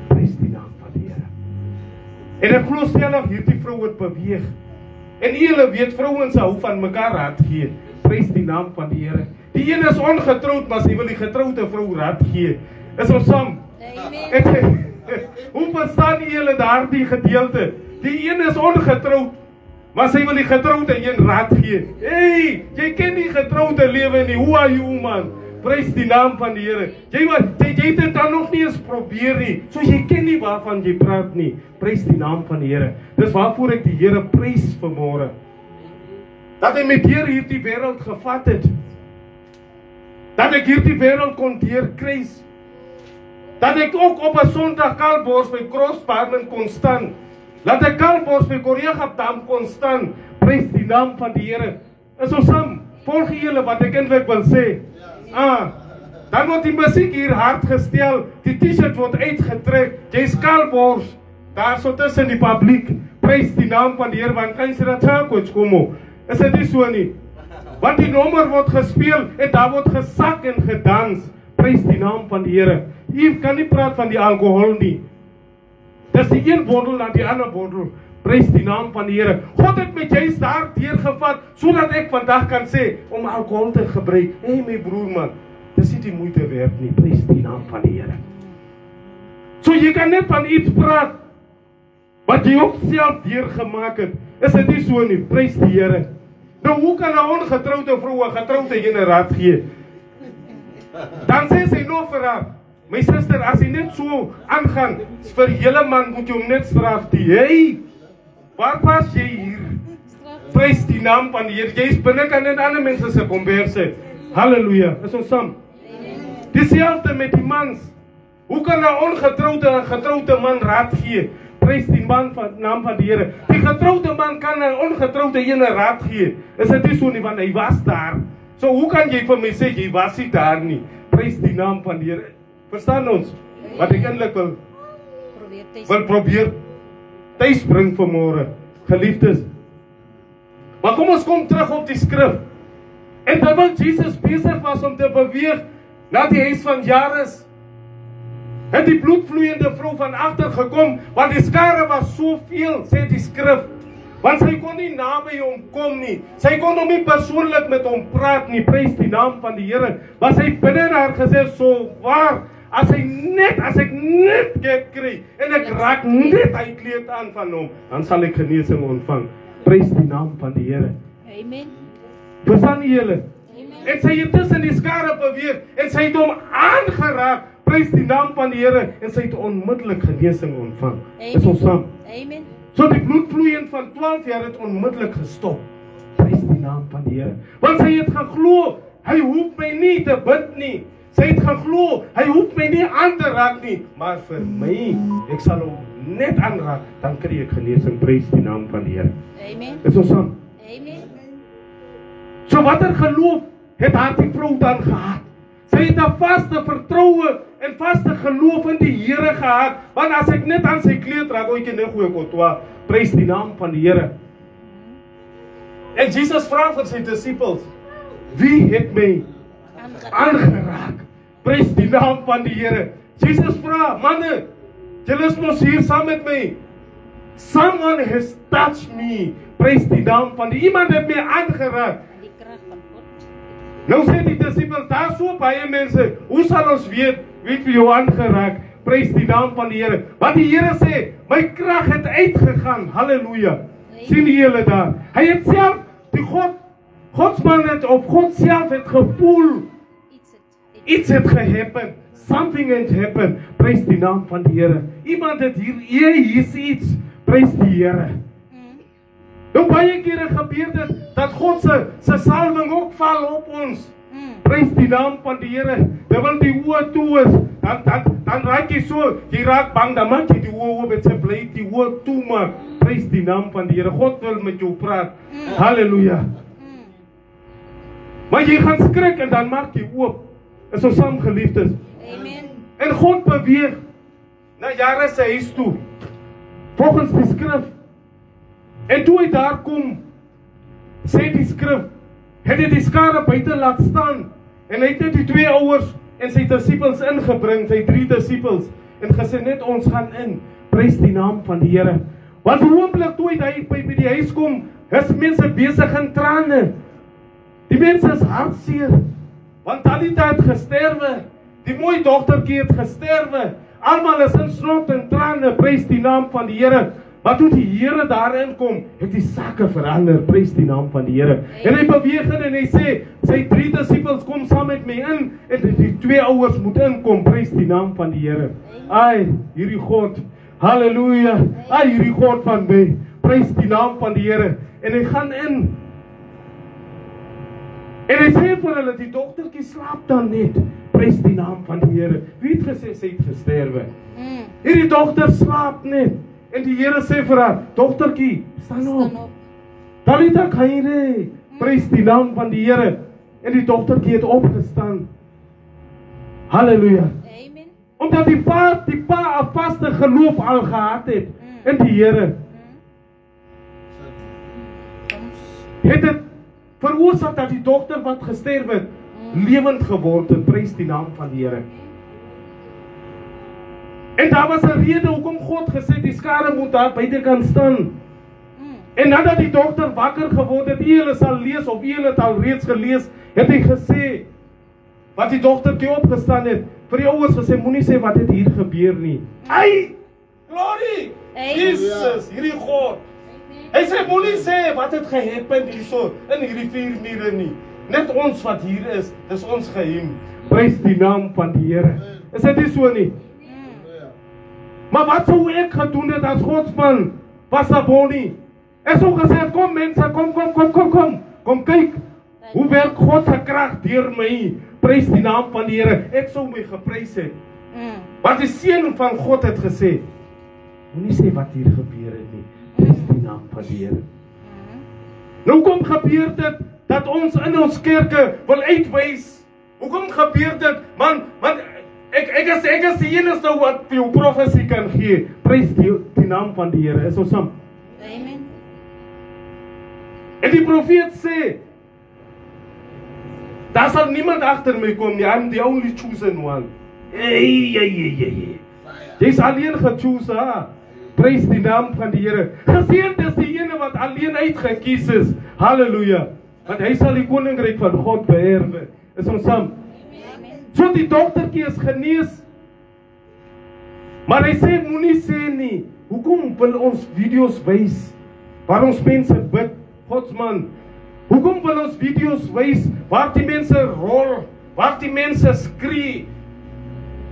Prys die naam van die Here. En ek glo stellig hierdie vrou het beweeg. En julle weet, vrouens hou van mekaar raad gee. Prys die naam van die Here. Die een is ongetroud, maar sy wil die getroude vrou raad gee. Is ons saam? Amen. Hoe verstaan julle daardie gedeelte? Die een is ongetroud, maar sy wil die getroude een raad gee. Hey, jy ken die getroude lewe nie. Who are you, man? Prys die naam van die Here. Jy het dit dan nog nie eens probeer nie. So jy ken nie waarvan jy praat nie. Prys die naam van die Here. Dis waarvoor ek die Here prys vanmôre. Dat hy met hierdie wêreld gevat het. Dat ek hierdie wêreld kon deurkruis. Dat ek ook op 'n Sondag Kalbors by Crossbarmen kon staan. Dat ek Kalbors by Koreagapdam kon staan. Prys die naam van die Here. Is ons saam? Volg julle wat ek eintlik wil sê? Dan word die musiek hier hard gestel. Die T-shirt word uitgetrek. Jy's Kalbors. Daar so tussen die publiek. Prys die naam van die Here, want kan jy dit sê coach kom? Is dit nie so nie? Want die nommer word gespeel en daar word gesak en gedans. Prys die naam van die Here. Jy kan nie praat van die alkohol nie. Dis die een bottel na die ander bottel. Prys die naam van die Here. God het met jy daar deurgevat sodat ek vandag kan sê om alkohol te gebruik. Hey my broer man, dis nie die moeite werd nie. Prys die naam van die Here. So jy kan net van iets praat wat jy ook self deurgemaak het. Is dit nie so nie? Prys die Here. Nou hoe kan 'n ongetroude vrou 'n getroude een raad gee? Dan sê sy nog vir haar, my suster, as jy net so aangaan, vir julle man moet jy hom net straf die. Hey, waar pas jy hier? Prys die naam van die Here. Jy is binnekant in ander mense se komberse. Halleluja. Is ons saam? Dieselfde met die mans. Hoe kan 'n ongetroude getroude man raad gee? Prys die naam van die Here. Die getroude man kan 'n ongetroude een raad gee. Is dit nie so nie, want hy was daar. So hoe kan jy vir my sê jy was nie daar nie? Prys die naam van die Here. Verstaan ons wat ek eintlik wil probeer tuis bring vanmôre, geliefdes. Maar kom ons kom terug op die skrif. En terwyl Jesus besig was om te beweeg na die huis van Jairus, het die bloedvloeiende vrou van agter gekom, want die skare was soveel, sê die skrif. Want sy kon nie naby hom kom nie. Sy kon hom nie persoonlik met hom praat nie. Prys die naam van die Here. Maar sy binne in haar gesê, so waar, as ek net geld kry, en ek raak net hy kleed aan van hom, dan sal ek genesing ontvang. Prys die naam van die Here. Amen. Verstaan julle? En sy het tussen die skare beweeg, en sy het hom aangeraak. Prys die naam van die Here, en sy het onmiddellik genesing ontvang. Is ons saam? Amen. So die bloedvloeiend van 12 jaar het onmiddellik gestop. Prys die naam van die Here. Want sy het geglo, hy hoef my nie te bid nie. Sy het geglo, hy hoef my nie aan te raak nie. Maar vir my, ek sal hom net aanraak, dan kry ek genesing. Prys die naam van die Here. Amen. Is ons saam? Amen. So watter geloof het haar die vrou dan gehad? Sy het 'n vaste vertroue en vaste geloof in die Here gehad. Want as ek net aan sy kleed raak, ooit net goeie kotwa, prys die naam van die Here. En Jesus vra vir sy disippels, wie het my aangeraak? Prys die naam van die Here. Jesus vra, manne, julle is mos hier saam met my. Someone has touched me. Prys die naam van die iemand het my aangeraak. Die krag van God. Nou sê die disippels, daar so baie mense, hoe sal ons weet wie het vir jou aangeraak? Prys die naam van die Here. Want die Here sê, my krag het uitgegaan. Halleluja. Sien julle daar? Hy het self, die Godsman het, of God self het gevoel, iets het gehappen. Something had happened. Prys die naam van die Here. Iemand het hier is iets. Prys die Here. Nou baie kere gebeur dit, dat God se salwing ook val op ons. Prys die naam van die Here. Terwyl die oë toe is, dan raak jy so, jy raak bang, dan maak jy die oë oop, en bly die oë toe maak. Prys die naam van die Here. God wil met jou praat. Halleluja. Maar jy gaan skrik en dan maak jy oop. Is ons saam geliefdes. Amen. En God beweeg na jare sy huis toe. Volgens die skrif. En toe hy daar kom, sê die skrif, het hy die skare buite laat staan. En hy het net die 2 ouers en sy disippels ingebring, sy 3 disippels, en gesê net ons gaan in. Prys die naam van die Here. Want die oomblik toe hy by die huis kom, is mense besig in trane. Die mense is hartseer. Want Talita het gesterwe. Die mooi dogtertjie het gesterwe. Almal is in snot en trane. Prys die naam van die Here. Maar toe die Here daarin kom, het die sake verander. Prys die naam van die Here. En hy beweeg in en hy sê, sy 3 disippels kom saam met my in, en die 2 ouers moet inkom. Prys die naam van die Here. Ai, hierdie God. Halleluja. Ai, hierdie God van my. Prys die naam van die Here. En hy gaan in. En hy sê vir hulle, die dogtertjie slaap dan net. Prys die naam van die Here. Wie het gesê sy het gesterwe? Hierdie dogter slaap net. En die Here sê vir haar, dogtertjie, staan op. Talita kaire. Prys die naam van die Here. En die dogtertjie het opgestaan. Halleluja. Amen. Omdat die pa 'n vaste geloof al gehad het in die Here. Het dit veroorsaak dat die dogter wat gesterf het, lewend geword het. Prys die naam van die Here. En daar was 'n rede hoekom God gesê die skare moet daar buite kan staan. En nadat die dogter wakker geword het, julle sal lees of julle het al reeds gelees, het hy gesê wat die dogtertjie opgestaan het, vir die ouers gesê moenie sê wat het hier gebeur nie. Ai! Glory! Jesus, hierdie God. Hy sê moenie sê wat het gehappen hierso in hierdie 4 mure nie. Net ons wat hier is, dis ons geheim. Prys die naam van die Here. Is dit nie so nie? Maar wat sou ek gedoen het as Godsman? Was daar Bonnie? Ek sou gesê, kom mense, kom kyk. Hoe werk God se krag deur my? Prys die naam van die Here. Ek sou my geprys het. Want die seun van God het gesê, moenie sê wat hier gebeur het nie. Prys die naam van die Here. Nou kom gebeur dit dat ons in ons kerke wil uitwys. Hoekom gebeur dit? Man, ek is die enigste wat vir jou profesie kan gee. Prys die naam van die Here. Is ons saam? Amen. En die profeet sê, daar sal niemand agter my kom nie. I'm the only chosen one. Jy is alleen gechoose. Prys die naam van die Here. Geseënd is die ene wat alleen uitgekies is. Halleluja. Want hy sal die koninkryk van God beerwe. Is ons saam? So die dogtertjie is genees. Maar hy sê, moenie sê nie, hoekom wil ons video's wys waar ons mense bid, Godsman? Hoekom wil ons video's wys waar die mense rol, waar die mense skree?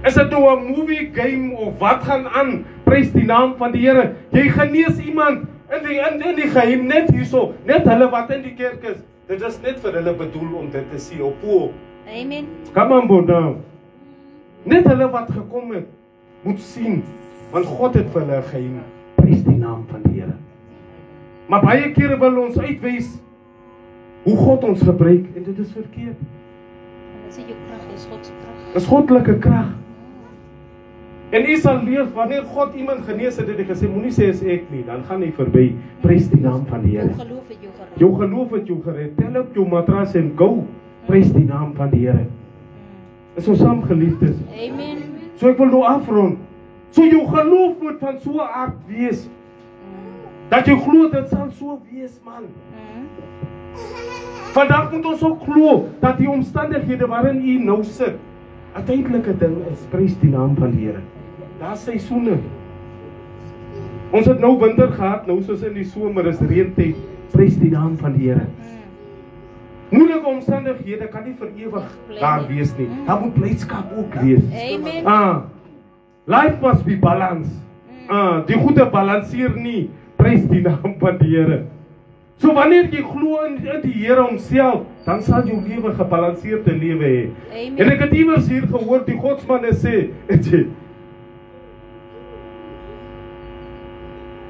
Is dit nou 'n movie game of wat gaan aan? Prys die naam van die Here. Jy genees iemand in die geheim net hierso, net hulle wat in die kerk is. Dit is net vir hulle bedoel om dit te sien op pool. Amen. Come on, Boda. Net hulle wat gekom het, moet sien, want God het vir hulle geheim. Prys die naam van die Here. Maar baie kere wil ons uitwys hoe God ons gebruik en dit is verkeerd. Dis jou krag, dis God se krag. Dis goddelike krag. En jy sal leef wanneer God iemand genees het, het hy gesê moenie sê is ek nie, dan gaan hy verby. Prys die naam van die Here. Jou geloof het jou gered. Jou geloof het jou gered. Tel op jou matras en go. Prys die naam van die Here. Is ons saam geliefdes? Amen. So ek wil nou afrond. So jou geloof moet van so 'n aard wees. Dat jy glo dit sal so wees, man. Vandag moet ons ook glo dat die omstandighede waarin u nou sit, 'n tydelike ding is. Prys die naam van die Here. Daar's seisoene. Ons het nou winter gehad, nou soos in die somer is reentyd. Prys die naam van die Here. Moeilike omstandighede kan nie vir ewig daar wees nie. Daar moet blydskap ook wees. Amen. Life must be balanced. Die goede balanseer nie. Prys die naam van die Here. So wanneer jy glo in die Here homself, dan sal jou lewe gebalanseerde lewe hê. Amen. En ek het iewers hier gehoor die godsmanne sê,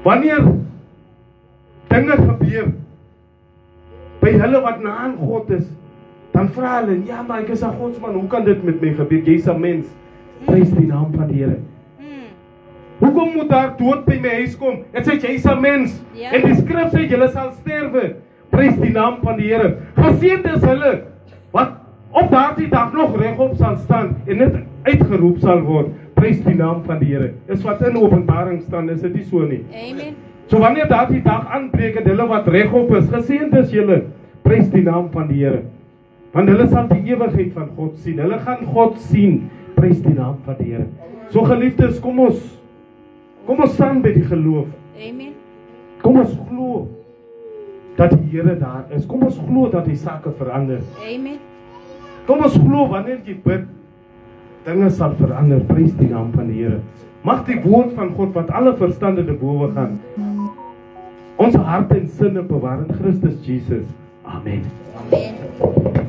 wanneer dinge gebeur by hulle wat na aan God is, dan vra hulle, ja maar ek is 'n godsman, hoe kan dit met my gebeur? Jy's 'n mens. Prys die naam van die Here. Hoekom moet daar dood by my huis kom? Ek sê jy's 'n mens. Ja. En die skrif sê julle sal sterwe. Prys die naam van die Here. Geseënd is hulle wat op daardie dag nog regop sal staan en net uitgeroep sal word. Prys die naam van die Here. Is wat in Openbaring staan, is dit nie so nie? Amen. So wanneer daardie dag aanbreek en hulle wat regop is, geseënd is julle. Prys die naam van die Here. Want hulle sal die ewigheid van God sien. Hulle gaan God sien. Prys die naam van die Here. So geliefdes, kom ons staan by die geloof. Amen. Kom ons glo dat die Here daar is. Kom ons glo dat die sake verander. Amen. Kom ons glo wanneer jy bid, dinge sal verander. Prys die naam van die Here. Mag die woord van God wat alle verstande te bowe gaan, ons harte en sinne bewaar in Christus Jesus. Amen. Amen.